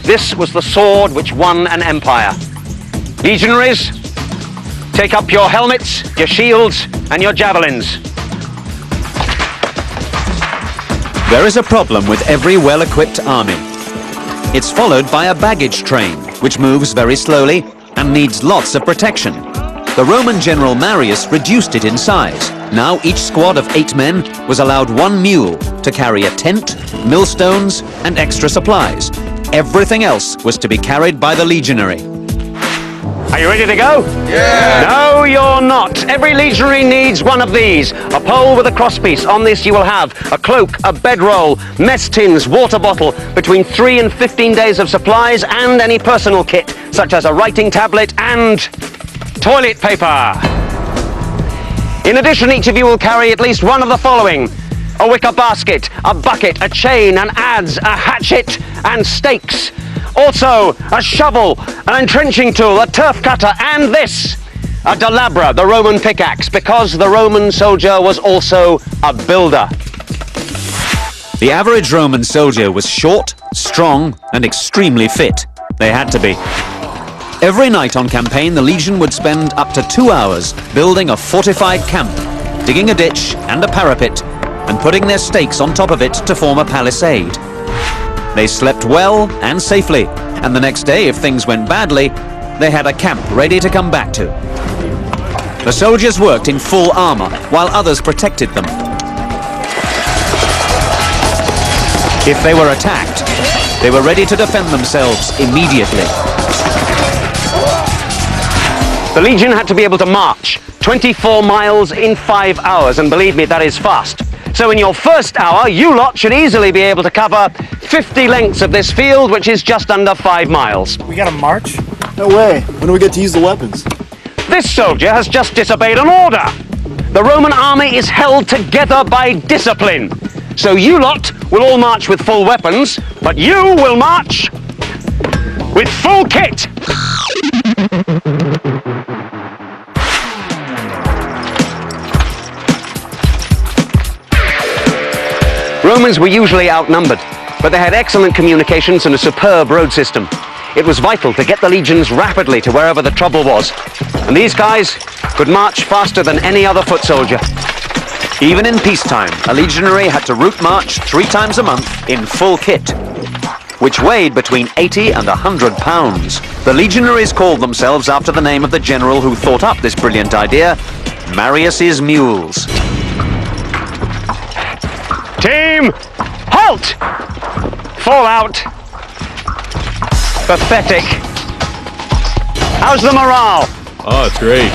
This was the sword which won an empire. Legionaries, take up your helmets, your shields, and your javelins. There is a problem with every well-equipped army. It's followed by a baggage train, which moves very slowly and needs lots of protection. The Roman general Marius reduced it in size. Now each squad of 8 men was allowed 1 mule to carry a tent, millstones, and extra supplies. Everything else was to be carried by the legionary. Are you ready to go? Yeah! No, you're not. Every legionary needs one of these. A pole with a crosspiece. On this you will have a cloak, a bedroll, mess tins, water bottle, between 3 and 15 days of supplies, and any personal kit, such as a writing tablet and toilet paper. In addition, each of you will carry at least one of the following: a wicker basket, a bucket, a chain, an adze, a hatchet, and stakes. Also, a shovel, an entrenching tool, a turf cutter, and this, a delabra, the Roman pickaxe, because the Roman soldier was also a builder. The average Roman soldier was short, strong, and extremely fit. They had to be. Every night on campaign, the legion would spend up to 2 hours building a fortified camp, digging a ditch and a parapet, and putting their stakes on top of it to form a palisade. They slept well and safely, and the next day, if things went badly, they had a camp ready to come back to. The soldiers worked in full armor, while others protected them. If they were attacked, they were ready to defend themselves immediately. The legion had to be able to march 24 miles in 5 hours, and believe me, that is fast. So in your first hour, you lot should easily be able to cover 50 lengths of this field, which is just under 5 miles. We gotta march? No way. When do we get to use the weapons? This soldier has just disobeyed an order. The Roman army is held together by discipline. So you lot will all march with full weapons, but you will march with full kit. Romans were usually outnumbered, but they had excellent communications and a superb road system. It was vital to get the legions rapidly to wherever the trouble was. And these guys could march faster than any other foot soldier. Even in peacetime, a legionary had to route march 3 times a month in full kit, which weighed between 80 and 100 pounds. The legionaries called themselves after the name of the general who thought up this brilliant idea, Marius's mules. Team, halt! Fall out. Pathetic. How's the morale? Oh, it's great.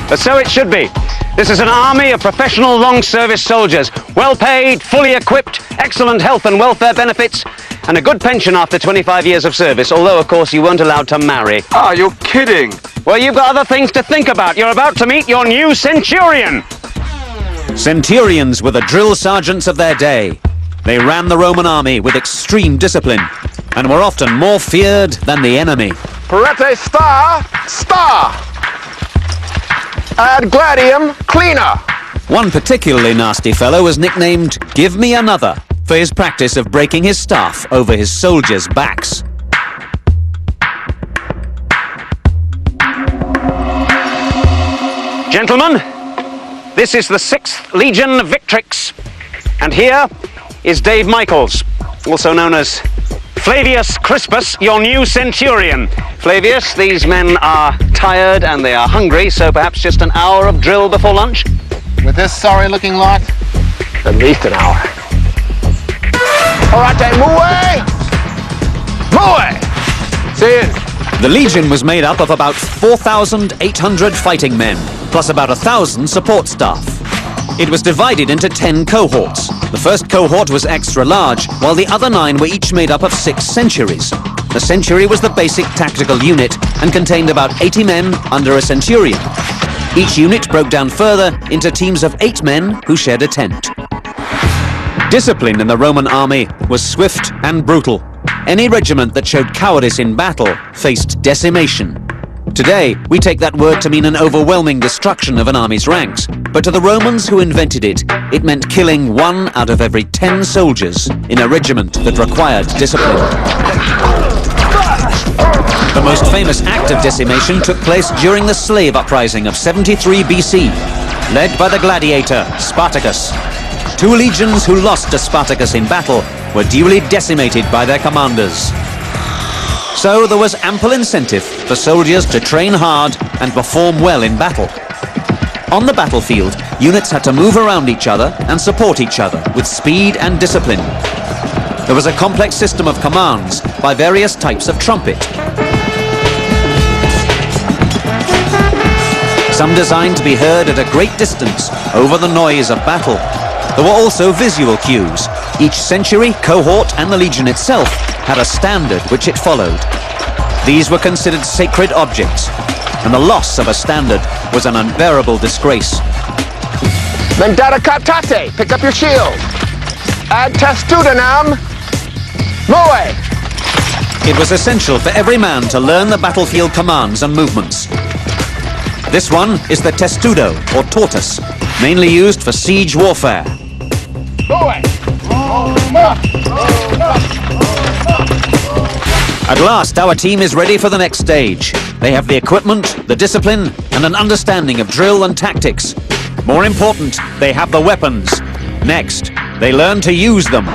But so it should be. This is an army of professional long-service soldiers, well paid, fully equipped, excellent health and welfare benefits, and a good pension after 25 years of service, although, of course, you weren't allowed to marry. Ah, you're kidding. Well, you've got other things to think about. You're about to meet your new centurion. Centurions were the drill sergeants of their day. They ran the Roman army with extreme discipline and were often more feared than the enemy. Parete star, star. Ad gladium, cleaner. One particularly nasty fellow was nicknamed Give Me Another for his practice of breaking his staff over his soldiers' backs. Gentlemen, this is the 6th Legion of Victrix, and here is Dave Michaels, also known as Flavius Crispus, your new centurion. Flavius, these men are tired and they are hungry, so perhaps just an hour of drill before lunch? With this sorry-looking lot, at least an hour. Parate mue! Mue! See it? The Legion was made up of about 4,800 fighting men, plus about 1,000 support staff. It was divided into 10 cohorts. The first cohort was extra large, while the other 9 were each made up of 6 centuries. The century was the basic tactical unit and contained about 80 men under a centurion. Each unit broke down further into teams of 8 men who shared a tent. Discipline in the Roman army was swift and brutal. Any regiment that showed cowardice in battle faced decimation. Today, we take that word to mean an overwhelming destruction of an army's ranks. But to the Romans who invented it, it meant killing 1 out of every 10 soldiers in a regiment that required discipline. The most famous act of decimation took place during the slave uprising of 73 BC, led by the gladiator Spartacus. 2 legions who lost to Spartacus in battle were duly decimated by their commanders. So there was ample incentive for soldiers to train hard and perform well in battle. On the battlefield, units had to move around each other and support each other with speed and discipline. There was a complex system of commands by various types of trumpet. Some designed to be heard at a great distance over the noise of battle. There were also visual cues. Each century, cohort, and the legion itself had a standard which it followed. These were considered sacred objects, and the loss of a standard was an unbearable disgrace. Vendata captate, pick up your shield. Ad testudinam, mue. It was essential for every man to learn the battlefield commands and movements. This one is the testudo, or tortoise, mainly used for siege warfare. At last, our team is ready for the next stage. They have the equipment, the discipline, and an understanding of drill and tactics. More important, they have the weapons. Next, they learn to use them.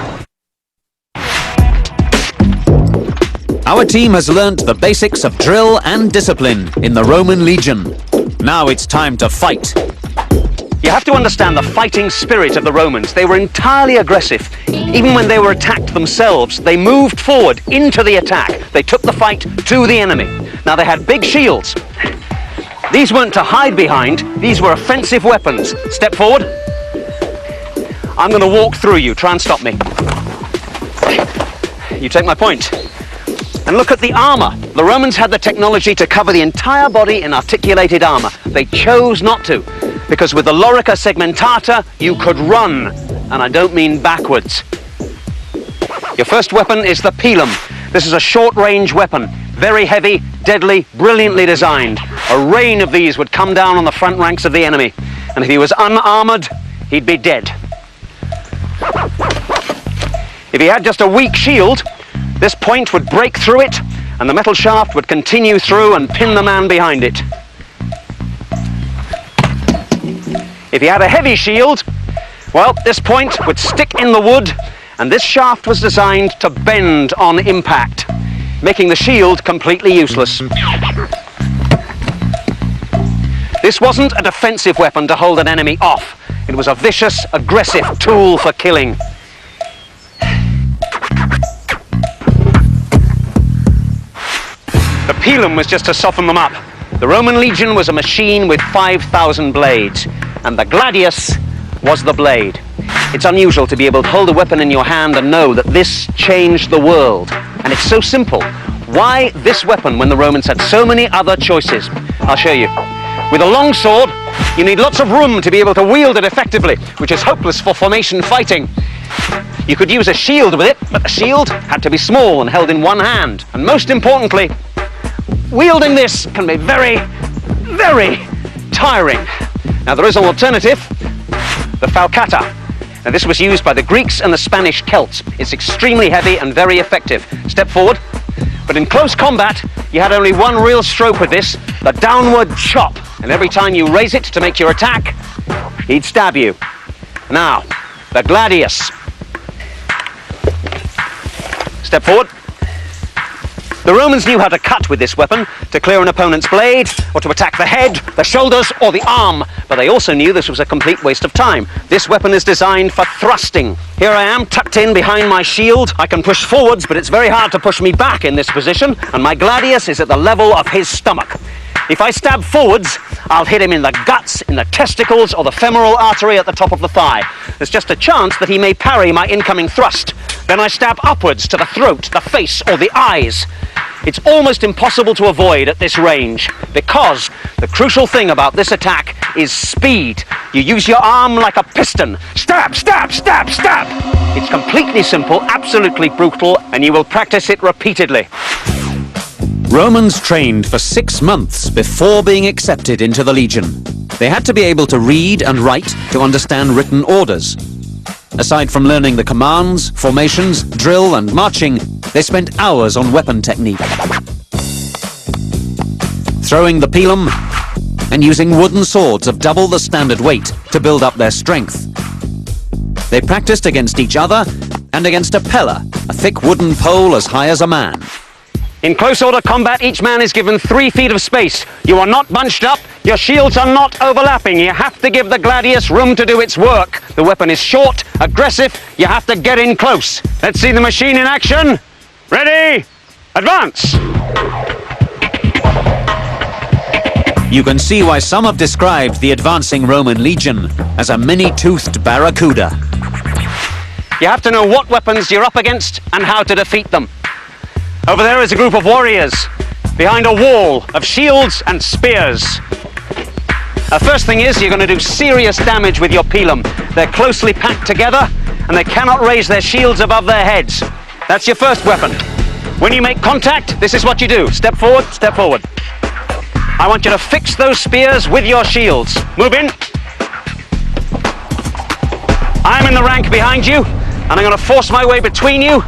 Our team has learnt the basics of drill and discipline in the Roman Legion. Now it's time to fight. You have to understand the fighting spirit of the Romans. They were entirely aggressive. Even when they were attacked themselves, they moved forward into the attack. They took the fight to the enemy. Now they had big shields. These weren't to hide behind, these were offensive weapons. Step forward. I'm going to walk through you. Try and stop me. You take my point. And look at the armor. The Romans had the technology to cover the entire body in articulated armor. They chose not to, because with the lorica segmentata, you could run. And I don't mean backwards. Your first weapon is the pilum. This is a short-range weapon. Very heavy, deadly, brilliantly designed. A rain of these would come down on the front ranks of the enemy. And if he was unarmored, he'd be dead. If he had just a weak shield, this point would break through it and the metal shaft would continue through and pin the man behind it. If he had a heavy shield, well, this point would stick in the wood, and this shaft was designed to bend on impact, making the shield completely useless. This wasn't a defensive weapon to hold an enemy off. It was a vicious, aggressive tool for killing. The pilum was just to soften them up. The Roman legion was a machine with 5,000 blades, and the gladius was the blade. It's unusual to be able to hold a weapon in your hand and know that this changed the world. And it's so simple. Why this weapon when the Romans had so many other choices? I'll show you. With a long sword, you need lots of room to be able to wield it effectively, which is hopeless for formation fighting. You could use a shield with it, but the shield had to be small and held in one hand. And most importantly, wielding this can be very, very tiring. Now there is an alternative, the falcata. Now this was used by the Greeks and the Spanish Celts. It's extremely heavy and very effective. Step forward. But in close combat, you had only one real stroke with this, the downward chop. And every time you raise it to make your attack, he'd stab you. Now, the gladius. Step forward. The Romans knew how to cut with this weapon, to clear an opponent's blade, or to attack the head, the shoulders, or the arm. But they also knew this was a complete waste of time. This weapon is designed for thrusting. Here I am, tucked in behind my shield. I can push forwards, but it's very hard to push me back in this position, and my gladius is at the level of his stomach. If I stab forwards, I'll hit him in the guts, in the testicles, or the femoral artery at the top of the thigh. There's just a chance that he may parry my incoming thrust. Then I stab upwards to the throat, the face, or the eyes. It's almost impossible to avoid at this range, because the crucial thing about this attack is speed. You use your arm like a piston. Stab, stab, stab, stab! It's completely simple, absolutely brutal, and you will practice it repeatedly. Romans trained for 6 months before being accepted into the legion. They had to be able to read and write to understand written orders. Aside from learning the commands, formations, drill and marching, they spent hours on weapon technique. Throwing the pilum and using wooden swords of double the standard weight to build up their strength. They practiced against each other and against a pella, a thick wooden pole as high as a man. In close order combat, each man is given 3 feet of space. You are not bunched up, your shields are not overlapping. You have to give the gladius room to do its work. The weapon is short, aggressive, you have to get in close. Let's see the machine in action. Ready, advance! You can see why some have described the advancing Roman legion as a many-toothed barracuda. You have to know what weapons you're up against and how to defeat them. Over there is a group of warriors behind a wall of shields and spears. First thing is, you're going to do serious damage with your pilum. They're closely packed together and they cannot raise their shields above their heads. That's your first weapon. When you make contact, this is what you do. Step forward, step forward. I want you to fix those spears with your shields. Move in. I'm in the rank behind you, and I'm going to force my way between you,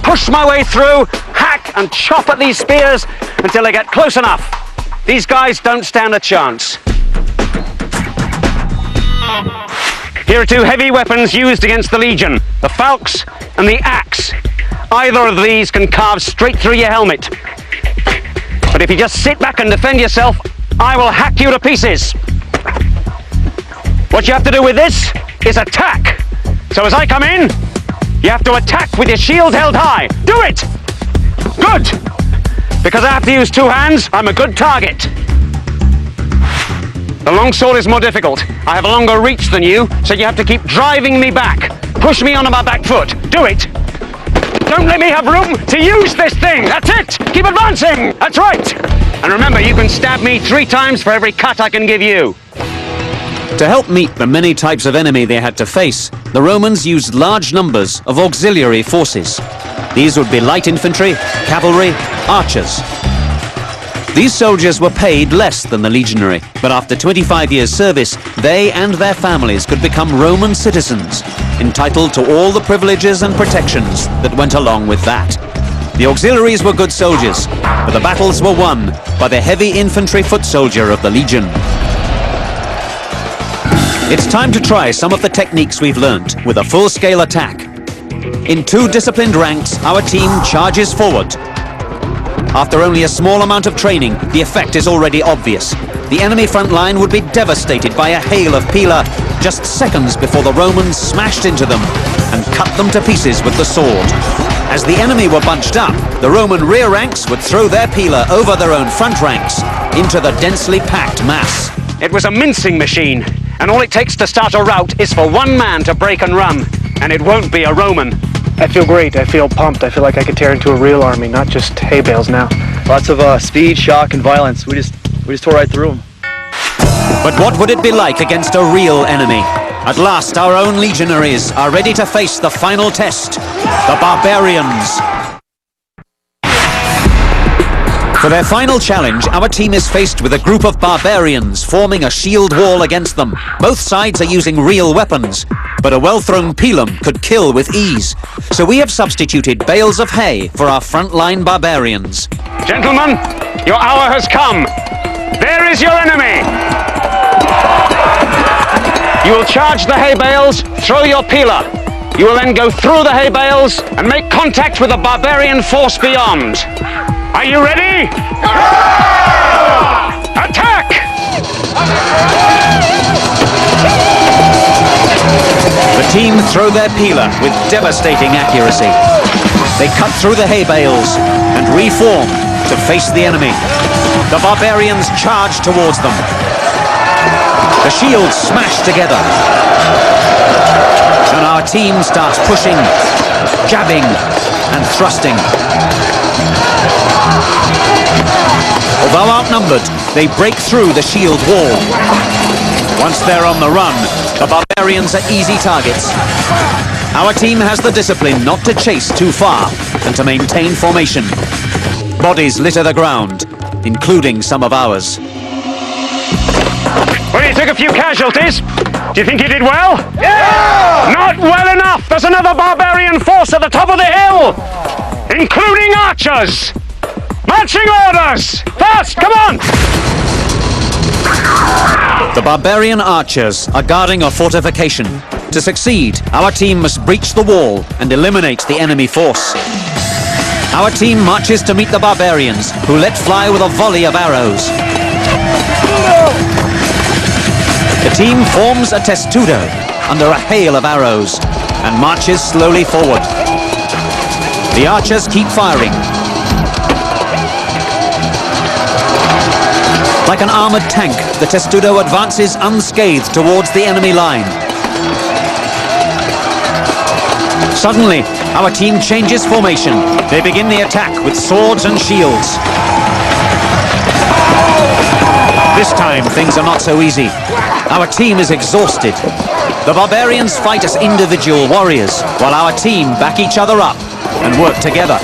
push my way through, hack and chop at these spears until they get close enough. These guys don't stand a chance. Here are 2 heavy weapons used against the Legion, the falx and the axe. Either of these can carve straight through your helmet. But if you just sit back and defend yourself, I will hack you to pieces. What you have to do with this is attack. So as I come in, you have to attack with your shield held high. Do it! Good! Because I have to use 2 hands, I'm a good target. The longsword is more difficult. I have a longer reach than you, so you have to keep driving me back. Push me onto my back foot. Do it! Don't let me have room to use this thing. That's it! Keep advancing! That's right! And remember, you can stab me 3 times for every cut I can give you. To help meet the many types of enemy they had to face, the Romans used large numbers of auxiliary forces. These would be light infantry, cavalry, archers. These soldiers were paid less than the legionary, but after 25 years' service, they and their families could become Roman citizens, entitled to all the privileges and protections that went along with that. The auxiliaries were good soldiers, but the battles were won by the heavy infantry foot soldier of the Legion. It's time to try some of the techniques we've learnt with a full-scale attack. In two disciplined ranks, our team charges forward. After only a small amount of training, the effect is already obvious. The enemy front line would be devastated by a hail of pila just seconds before the Romans smashed into them and cut them to pieces with the sword. As the enemy were bunched up, the Roman rear ranks would throw their pila over their own front ranks into the densely packed mass. It was a mincing machine, and all it takes to start a rout is for one man to break and run, and it won't be a Roman. I feel great. I feel pumped. I feel like I could tear into a real army, not just hay bales now. Lots of speed, shock, and violence. We just tore right through them. But what would it be like against a real enemy? At last, our own legionaries are ready to face the final test, the Barbarians. For their final challenge, our team is faced with a group of barbarians forming a shield wall against them. Both sides are using real weapons, but a well-thrown pilum could kill with ease. So we have substituted bales of hay for our frontline barbarians. Gentlemen, your hour has come. There is your enemy. You will charge the hay bales, throw your pila. You will then go through the hay bales and make contact with the barbarian force beyond. Are you ready? Attack! The team throw their pila with devastating accuracy. They cut through the hay bales and reform to face the enemy. The barbarians charge towards them. The shields smash together. And our team starts pushing, jabbing, and thrusting. Although outnumbered, they break through the shield wall. Once they're on the run, the barbarians are easy targets. Our team has the discipline not to chase too far and to maintain formation. Bodies litter the ground, including some of ours. Well, you took a few casualties. Do you think you did well? Yeah! Not well enough! There's another barbarian force at the top of the hill! Including archers! Marching orders! Fast, come on! The barbarian archers are guarding a fortification. To succeed, our team must breach the wall and eliminate the enemy force. Our team marches to meet the barbarians, who let fly with a volley of arrows. The team forms a testudo under a hail of arrows and marches slowly forward. The archers keep firing. Like an armored tank, the testudo advances unscathed towards the enemy line. Suddenly, our team changes formation. They begin the attack with swords and shields. This time, things are not so easy. Our team is exhausted. The barbarians fight as individual warriors, while our team back each other up and work together.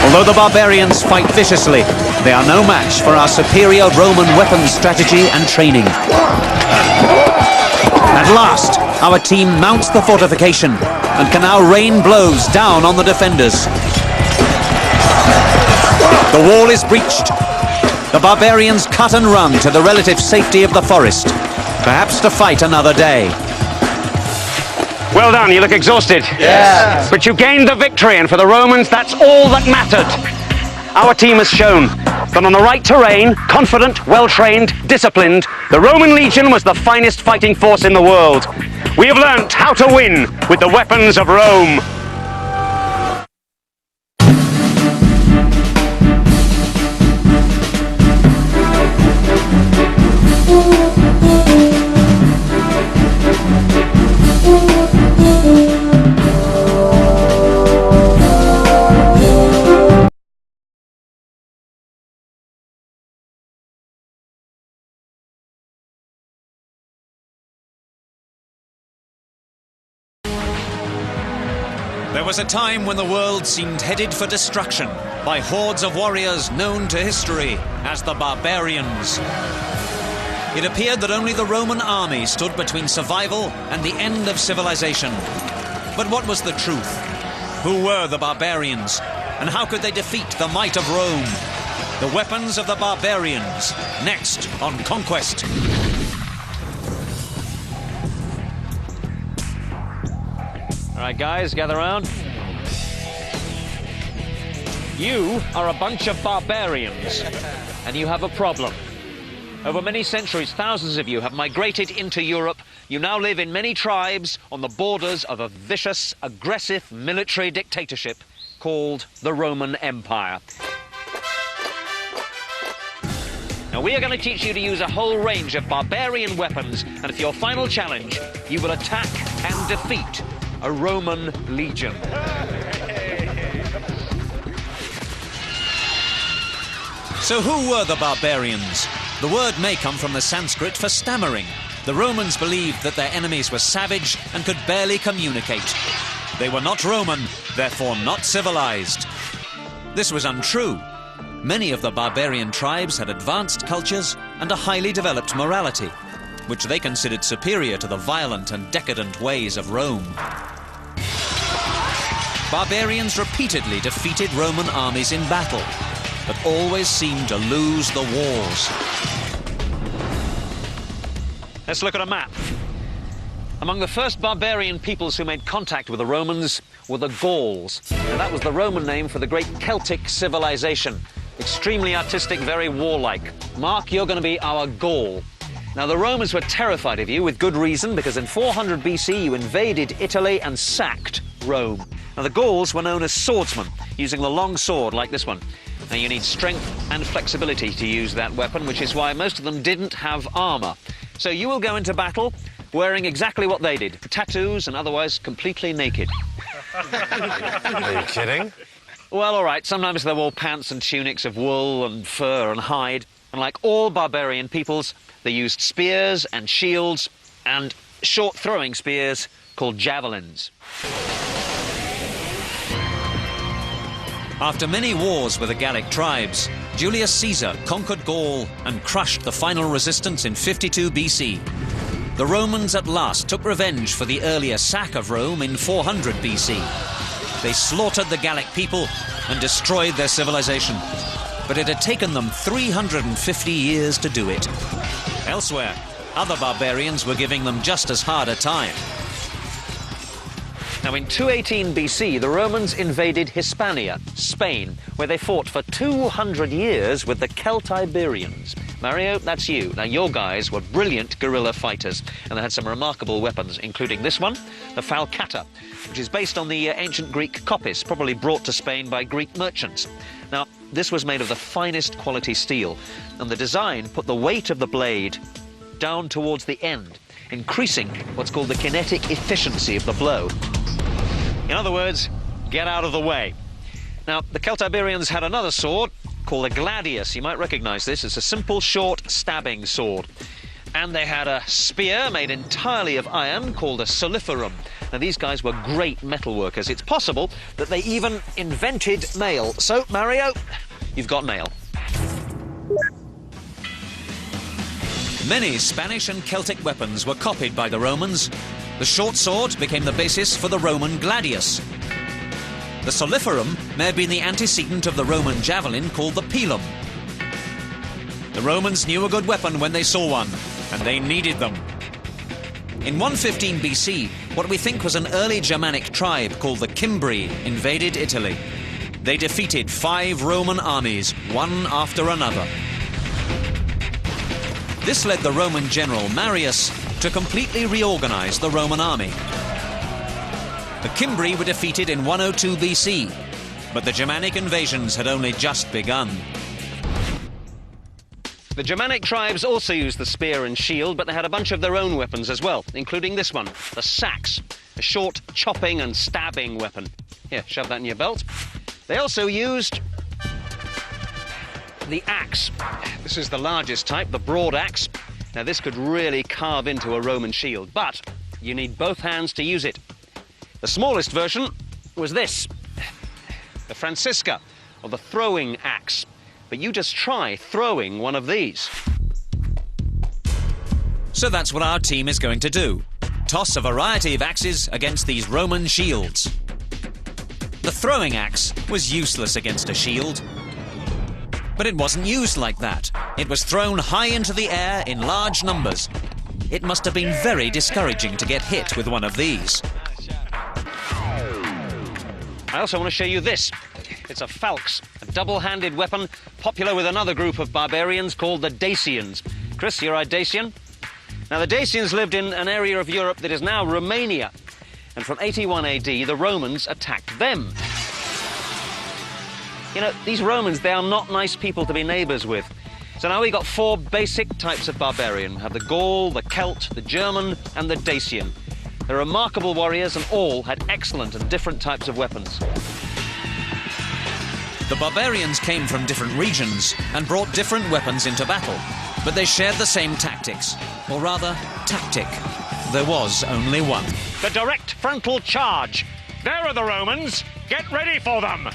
Although the barbarians fight viciously, they are no match for our superior Roman weapons strategy and training. At last, our team mounts the fortification and can now rain blows down on the defenders. The wall is breached. The barbarians cut and run to the relative safety of the forest, perhaps to fight another day. Well done, you look exhausted. Yeah. But you gained the victory, and for the Romans, that's all that mattered. Our team has shown that on the right terrain, confident, well-trained, disciplined, the Roman legion was the finest fighting force in the world. We have learnt how to win with the weapons of Rome. There was a time when the world seemed headed for destruction by hordes of warriors known to history as the Barbarians. It appeared that only the Roman army stood between survival and the end of civilization. But what was the truth? Who were the barbarians? And how could they defeat the might of Rome? The weapons of the barbarians, next on Conquest. All right, guys, gather round. You are a bunch of barbarians, and you have a problem. Over many centuries, thousands of you have migrated into Europe. You now live in many tribes on the borders of a vicious, aggressive military dictatorship called the Roman Empire. Now, we are going to teach you to use a whole range of barbarian weapons, and for your final challenge, you will attack and defeat a Roman legion. So who were the barbarians? The word may come from the Sanskrit for stammering. The Romans believed that their enemies were savage and could barely communicate. They were not Roman, therefore not civilized. This was untrue. Many of the barbarian tribes had advanced cultures and a highly developed morality, which they considered superior to the violent and decadent ways of Rome. Barbarians repeatedly defeated Roman armies in battle, but always seemed to lose the wars. Let's look at a map. Among the first barbarian peoples who made contact with the Romans were the Gauls. And that was the Roman name for the great Celtic civilization. Extremely artistic, very warlike. Mark, you're going to be our Gaul. Now, the Romans were terrified of you, with good reason, because in 400 BC you invaded Italy and sacked Rome. Now, the Gauls were known as swordsmen, using the long sword like this one. Now, you need strength and flexibility to use that weapon, which is why most of them didn't have armour. So you will go into battle wearing exactly what they did, tattoos and otherwise completely naked. Are you kidding? Well, all right, sometimes they wore pants and tunics of wool and fur and hide. And like all barbarian peoples, they used spears and shields and short throwing spears called javelins. After many wars with the Gallic tribes, Julius Caesar conquered Gaul and crushed the final resistance in 52 BC. The Romans at last took revenge for the earlier sack of Rome in 400 BC. They slaughtered the Gallic people and destroyed their civilization. But it had taken them 350 years to do it. Elsewhere, other barbarians were giving them just as hard a time. Now, in 218 BC, the Romans invaded Hispania, Spain, where they fought for 200 years with the Celtiberians. Mario, that's you. Now, your guys were brilliant guerrilla fighters, and they had some remarkable weapons, including this one, the falcata, which is based on the ancient Greek kopis, probably brought to Spain by Greek merchants. Now, this was made of the finest quality steel, and the design put the weight of the blade down towards the end, increasing what's called the kinetic efficiency of the blow. In other words, get out of the way. Now, the Celtiberians had another sword called a gladius. You might recognize this. It's a simple, short stabbing sword. And they had a spear made entirely of iron called a soliferum. Now, these guys were great metal workers. It's possible that they even invented mail. So, Mario, you've got mail. Many Spanish and Celtic weapons were copied by the Romans. The short sword became the basis for the Roman gladius. The soliferum may have been the antecedent of the Roman javelin called the pilum. The Romans knew a good weapon when they saw one, and they needed them. In 115 BC, what we think was an early Germanic tribe called the Cimbri invaded Italy. They defeated 5 Roman armies, one after another. This led the Roman general Marius to completely reorganize the Roman army. The Cimbri were defeated in 102 BC, but the Germanic invasions had only just begun. The Germanic tribes also used the spear and shield, but they had a bunch of their own weapons as well, including this one, the sax, a short chopping and stabbing weapon. Here, shove that in your belt. They also used the axe. This is the largest type, the broad axe. Now, this could really carve into a Roman shield, but you need both hands to use it. The smallest version was this, the Francisca, or the throwing axe. But you just try throwing one of these. So that's what our team is going to do. Toss a variety of axes against these Roman shields. The throwing axe was useless against a shield. But it wasn't used like that. It was thrown high into the air in large numbers. It must have been very discouraging to get hit with one of these. I also want to show you this. It's a falx, a double-handed weapon popular with another group of barbarians called the Dacians. Chris, you're a Dacian? Now, the Dacians lived in an area of Europe that is now Romania. And from 81 AD, the Romans attacked them. You know, these Romans, they are not nice people to be neighbours with. So now we've got four basic types of barbarian. We have the Gaul, the Celt, the German, and the Dacian. They're remarkable warriors, and all had excellent and different types of weapons. The barbarians came from different regions and brought different weapons into battle, but they shared the same tactics, or rather, tactic. There was only one. The direct frontal charge. There are the Romans. Get ready for them.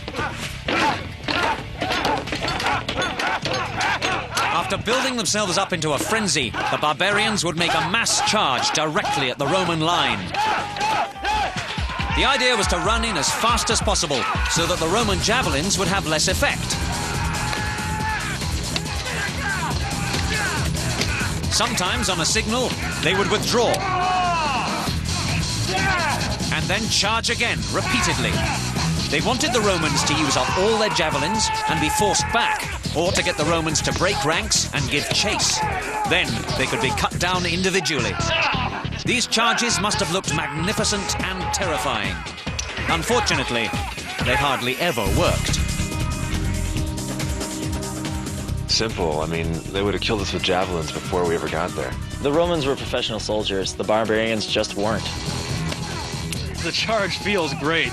After building themselves up into a frenzy, the barbarians would make a mass charge directly at the Roman line. The idea was to run in as fast as possible so that the Roman javelins would have less effect. Sometimes, on a signal, they would withdraw and then charge again, repeatedly. They wanted the Romans to use up all their javelins and be forced back, or to get the Romans to break ranks and give chase. Then they could be cut down individually. These charges must have looked magnificent and terrifying. Unfortunately, they hardly ever worked. Simple. I mean, they would have killed us with javelins before we ever got there. The Romans were professional soldiers. The barbarians just weren't. The charge feels great.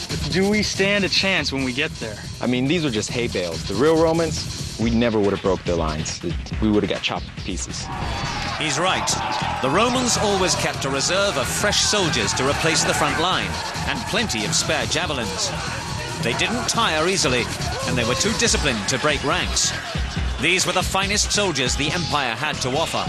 But do we stand a chance when we get there? I mean, these were just hay bales. The real Romans, we never would have broke their lines. We would have got chopped to pieces. He's right. The Romans always kept a reserve of fresh soldiers to replace the front line, and plenty of spare javelins. They didn't tire easily, and they were too disciplined to break ranks. These were the finest soldiers the Empire had to offer.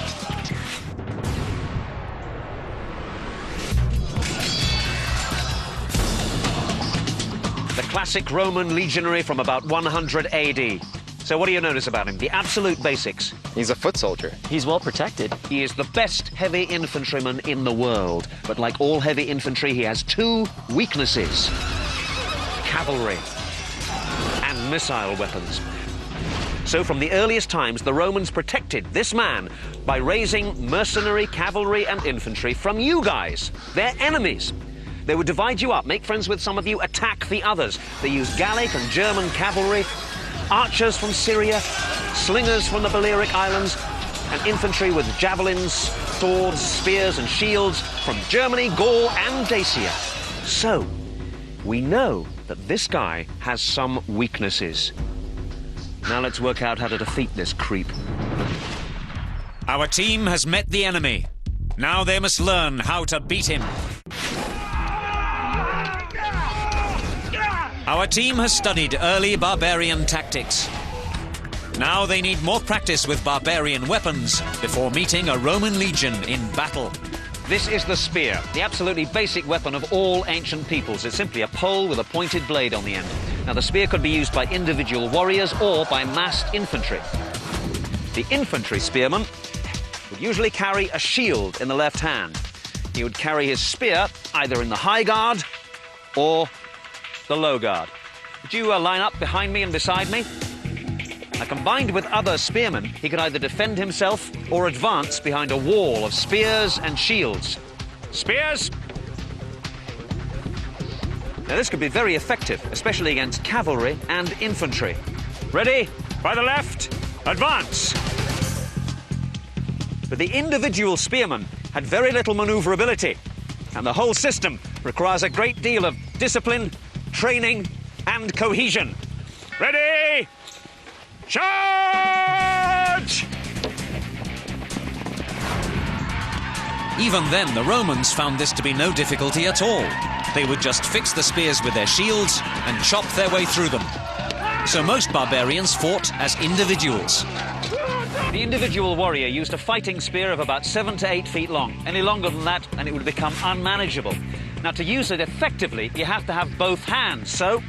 The classic Roman legionary from about 100 AD. So what do you notice about him? The absolute basics. He's a foot soldier. He's well protected. He is the best heavy infantryman in the world. But like all heavy infantry, he has two weaknesses: cavalry and missile weapons. So from the earliest times, the Romans protected this man by raising mercenary cavalry and infantry from you guys, their enemies. They would divide you up, make friends with some of you, attack the others. They used Gallic and German cavalry, archers from Syria, slingers from the Balearic Islands, and infantry with javelins, swords, spears, and shields from Germany, Gaul, and Dacia. So, we know that this guy has some weaknesses. Now let's work out how to defeat this creep. Our team has met the enemy. Now they must learn how to beat him. Our team has studied early barbarian tactics. Now they need more practice with barbarian weapons before meeting a Roman legion in battle. This is the spear, the absolutely basic weapon of all ancient peoples. It's simply a pole with a pointed blade on the end. Now, the spear could be used by individual warriors or by massed infantry. The infantry spearman would usually carry a shield in the left hand. He would carry his spear either in the high guard or the low guard. Would you line up behind me and beside me? Now, combined with other spearmen, he could either defend himself or advance behind a wall of spears and shields. Spears! Now, this could be very effective, especially against cavalry and infantry. Ready? By the left, advance! But the individual spearman had very little maneuverability, and the whole system requires a great deal of discipline, training, and cohesion. Ready? Charge! Even then, the Romans found this to be no difficulty at all. They would just fix the spears with their shields and chop their way through them. So most barbarians fought as individuals. The individual warrior used a fighting spear of about 7 to 8 feet long. Any longer than that, and it would become unmanageable. Now, to use it effectively, you have to have both hands, so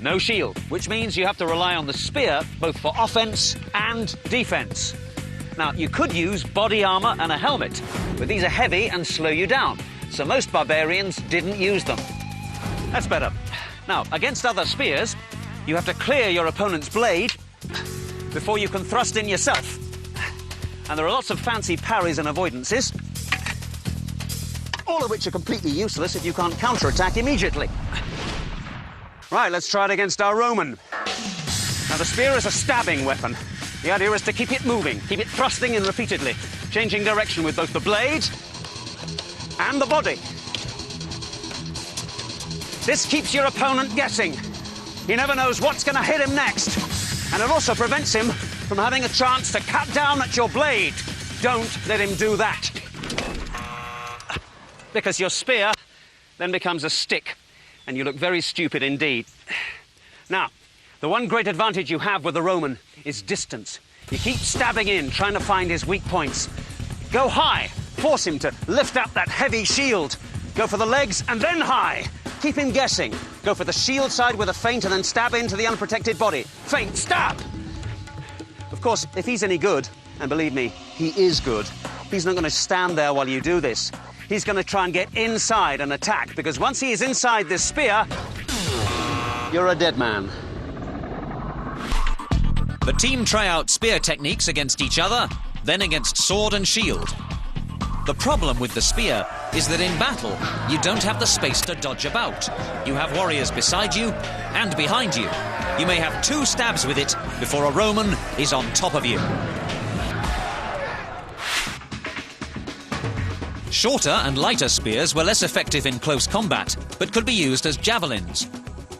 no shield, which means you have to rely on the spear both for offense and defense. Now, you could use body armor and a helmet, but these are heavy and slow you down, so most barbarians didn't use them. That's better. Now, against other spears, you have to clear your opponent's blade before you can thrust in yourself. And there are lots of fancy parries and avoidances, all of which are completely useless if you can't counterattack immediately. Right, let's try it against our Roman. Now, the spear is a stabbing weapon. The idea is to keep it moving, keep it thrusting in repeatedly, changing direction with both the blade and the body. This keeps your opponent guessing. He never knows what's going to hit him next. And it also prevents him from having a chance to cut down at your blade. Don't let him do that. Because your spear then becomes a stick, and you look very stupid indeed. Now, the one great advantage you have with the Roman is distance. You keep stabbing in, trying to find his weak points. Go high, force him to lift up that heavy shield. Go for the legs and then high. Keep him guessing. Go for the shield side with a feint and then stab into the unprotected body. Feint, stab! Of course, if he's any good, and believe me, he is good, he's not going to stand there while you do this. He's going to try and get inside and attack, because once he is inside this spear, you're a dead man. The team try out spear techniques against each other, then against sword and shield. The problem with the spear is that in battle, you don't have the space to dodge about. You have warriors beside you and behind you. You may have 2 stabs with it before a Roman is on top of you. Shorter and lighter spears were less effective in close combat, but could be used as javelins.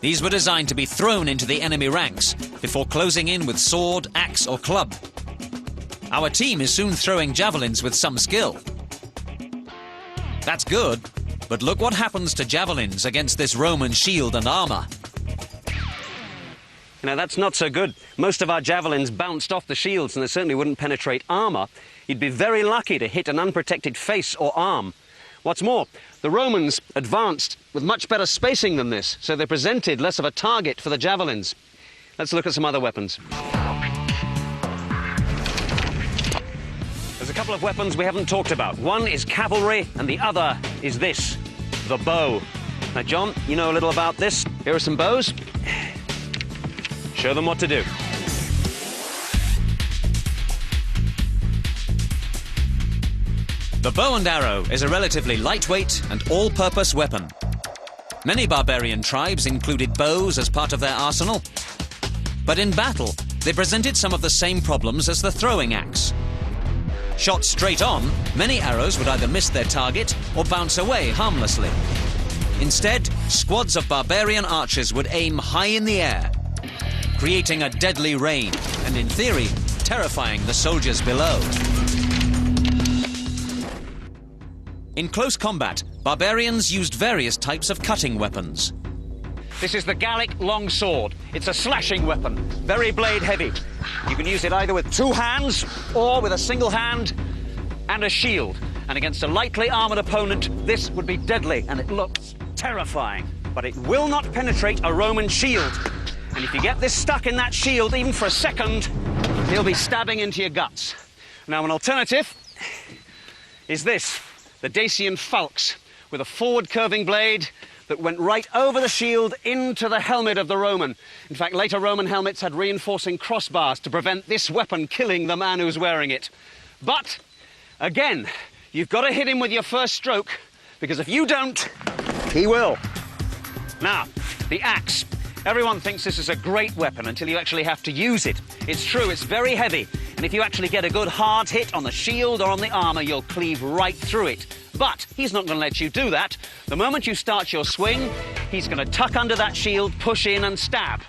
These were designed to be thrown into the enemy ranks before closing in with sword, axe or club. Our team is soon throwing javelins with some skill. That's good, but look what happens to javelins against this Roman shield and armor. Now, that's not so good. Most of our javelins bounced off the shields, and they certainly wouldn't penetrate armor. You'd be very lucky to hit an unprotected face or arm. What's more, the Romans advanced with much better spacing than this, so they presented less of a target for the javelins. Let's look at some other weapons. There's a couple of weapons we haven't talked about. One is cavalry, and the other is this, the bow. Now, John, you know a little about this. Here are some bows. Show them what to do. The bow and arrow is a relatively lightweight and all-purpose weapon. Many barbarian tribes included bows as part of their arsenal, but in battle, they presented some of the same problems as the throwing axe. Shot straight on, many arrows would either miss their target or bounce away harmlessly. Instead, squads of barbarian archers would aim high in the air, creating a deadly rain and, in theory, terrifying the soldiers below. In close combat, barbarians used various types of cutting weapons. This is the Gallic long sword. It's a slashing weapon, very blade heavy. You can use it either with 2 hands or with a single hand and a shield. And against a lightly armored opponent, this would be deadly, and it looks terrifying. But it will not penetrate a Roman shield. And if you get this stuck in that shield, even for a second, he'll be stabbing into your guts. Now, an alternative is this, the Dacian falx, with a forward curving blade that went right over the shield into the helmet of the Roman. In fact, later Roman helmets had reinforcing crossbars to prevent this weapon killing the man who's wearing it. But, again, you've got to hit him with your first stroke, because if you don't, he will. Now, the axe. Everyone thinks this is a great weapon until you actually have to use it. It's true, it's very heavy, and if you actually get a good hard hit on the shield or on the armor, you'll cleave right through it. But he's not going to let you do that. The moment you start your swing, he's going to tuck under that shield, push in and stab.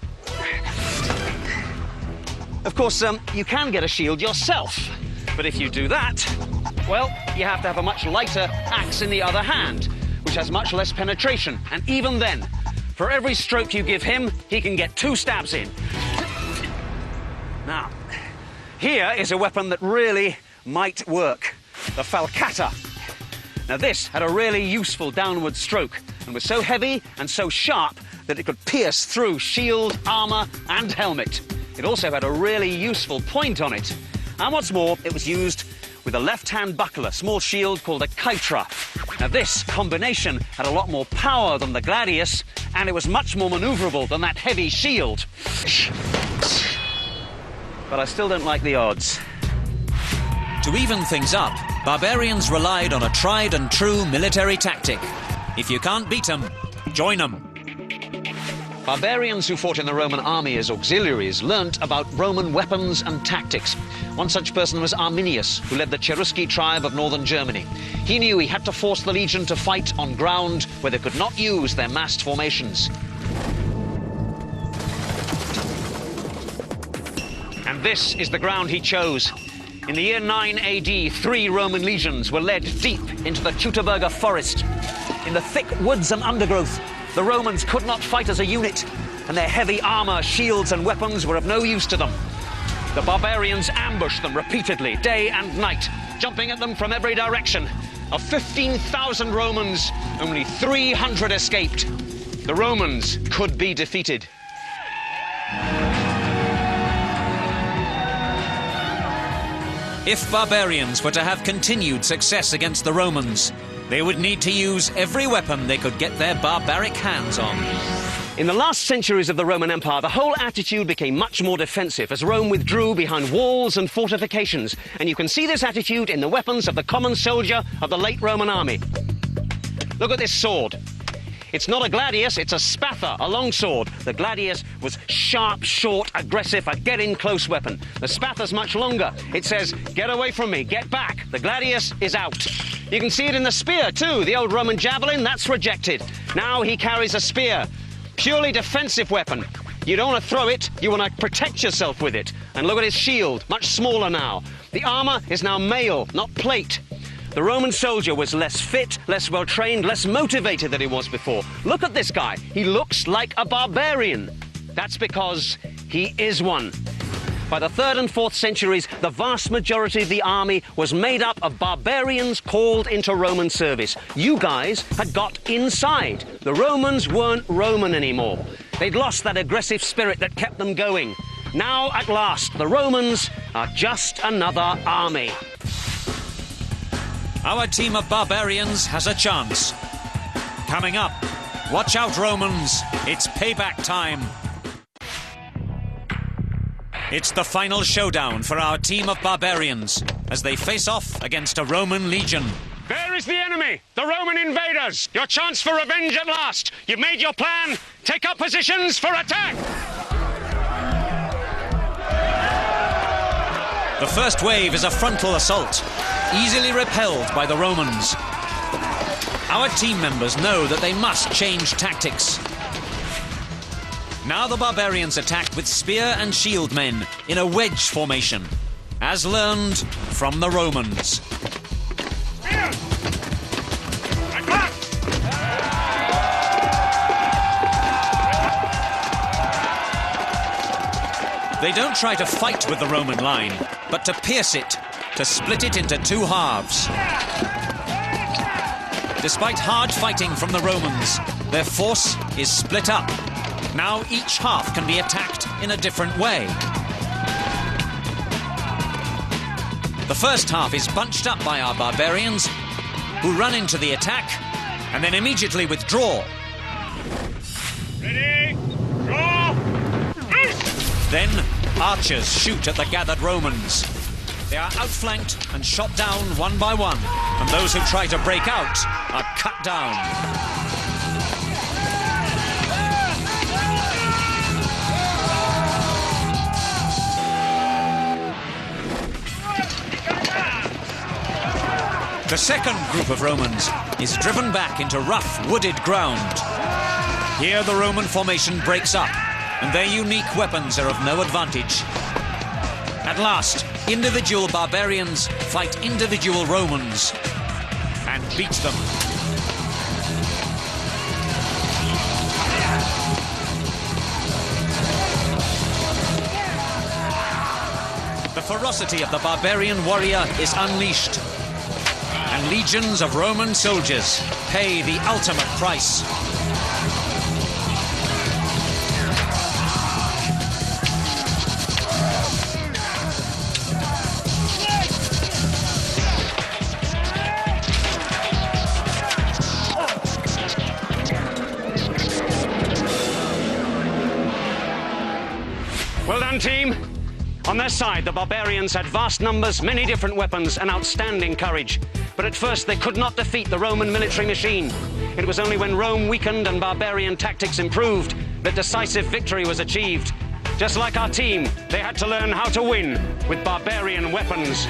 Of course, you can get a shield yourself, but if you do that, well, you have to have a much lighter axe in the other hand, which has much less penetration, and even then, for every stroke you give him, he can get 2 stabs in. Now, here is a weapon that really might work. The falcata. Now this had a really useful downward stroke and was so heavy and so sharp that it could pierce through shield, armour and helmet. It also had a really useful point on it. And what's more, it was used with a left-hand buckler, small shield called a kytra. Now this combination had a lot more power than the gladius, and it was much more manoeuvrable than that heavy shield. But I still don't like the odds. To even things up, barbarians relied on a tried and true military tactic. If you can't beat them, join them. Barbarians who fought in the Roman army as auxiliaries learnt about Roman weapons and tactics. One such person was Arminius, who led the Cherusci tribe of northern Germany. He knew he had to force the legion to fight on ground where they could not use their massed formations. And this is the ground he chose. In the year 9 AD, 3 Roman legions were led deep into the Teutoburger forest. In the thick woods and undergrowth, the Romans could not fight as a unit, and their heavy armour, shields and weapons were of no use to them. The barbarians ambushed them repeatedly, day and night, jumping at them from every direction. Of 15,000 Romans, only 300 escaped. The Romans could be defeated. If barbarians were to have continued success against the Romans, they would need to use every weapon they could get their barbaric hands on. In the last centuries of the Roman Empire, the whole attitude became much more defensive as Rome withdrew behind walls and fortifications. And you can see this attitude in the weapons of the common soldier of the late Roman army. Look at this sword. It's not a gladius, it's a spatha, a longsword. The gladius was sharp, short, aggressive, a get-in-close weapon. The spatha's much longer. It says, get away from me, get back. The gladius is out. You can see it in the spear, too. The old Roman javelin, that's rejected. Now he carries a spear. Purely defensive weapon. You don't want to throw it, you want to protect yourself with it. And look at his shield, much smaller now. The armour is now mail, not plate. The Roman soldier was less fit, less well-trained, less motivated than he was before. Look at this guy. He looks like a barbarian. That's because he is one. By the 3rd and 4th centuries, the vast majority of the army was made up of barbarians called into Roman service. You guys had got inside. The Romans weren't Roman anymore. They'd lost that aggressive spirit that kept them going. Now, at last, the Romans are just another army. Our team of barbarians has a chance. Coming up, watch out, Romans. It's payback time. It's the final showdown for our team of barbarians as they face off against a Roman legion. There is the enemy, the Roman invaders. Your chance for revenge at last. You've made your plan. Take up positions for attack. The first wave is a frontal assault, easily repelled by the Romans. Our team members know that they must change tactics. Now the barbarians attack with spear and shield men in a wedge formation, as learned from the Romans. They don't try to fight with the Roman line, but to pierce it, to split it into 2 halves. Despite hard fighting from the Romans, their force is split up. Now each half can be attacked in a different way. The first half is bunched up by our barbarians, who run into the attack and then immediately withdraw. Ready, draw! Then archers shoot at the gathered Romans. They are outflanked and shot down one by one, and those who try to break out are cut down. The second group of Romans is driven back into rough, wooded ground. Here the Roman formation breaks up, and their unique weapons are of no advantage. At last, individual barbarians fight individual Romans and beat them. The ferocity of the barbarian warrior is unleashed. and legions of Roman soldiers pay the ultimate price. Well done, team. On their side, the barbarians had vast numbers, many different weapons, and outstanding courage. But at first, they could not defeat the Roman military machine. It was only when Rome weakened and barbarian tactics improved that decisive victory was achieved. Just like our team, they had to learn how to win with barbarian weapons.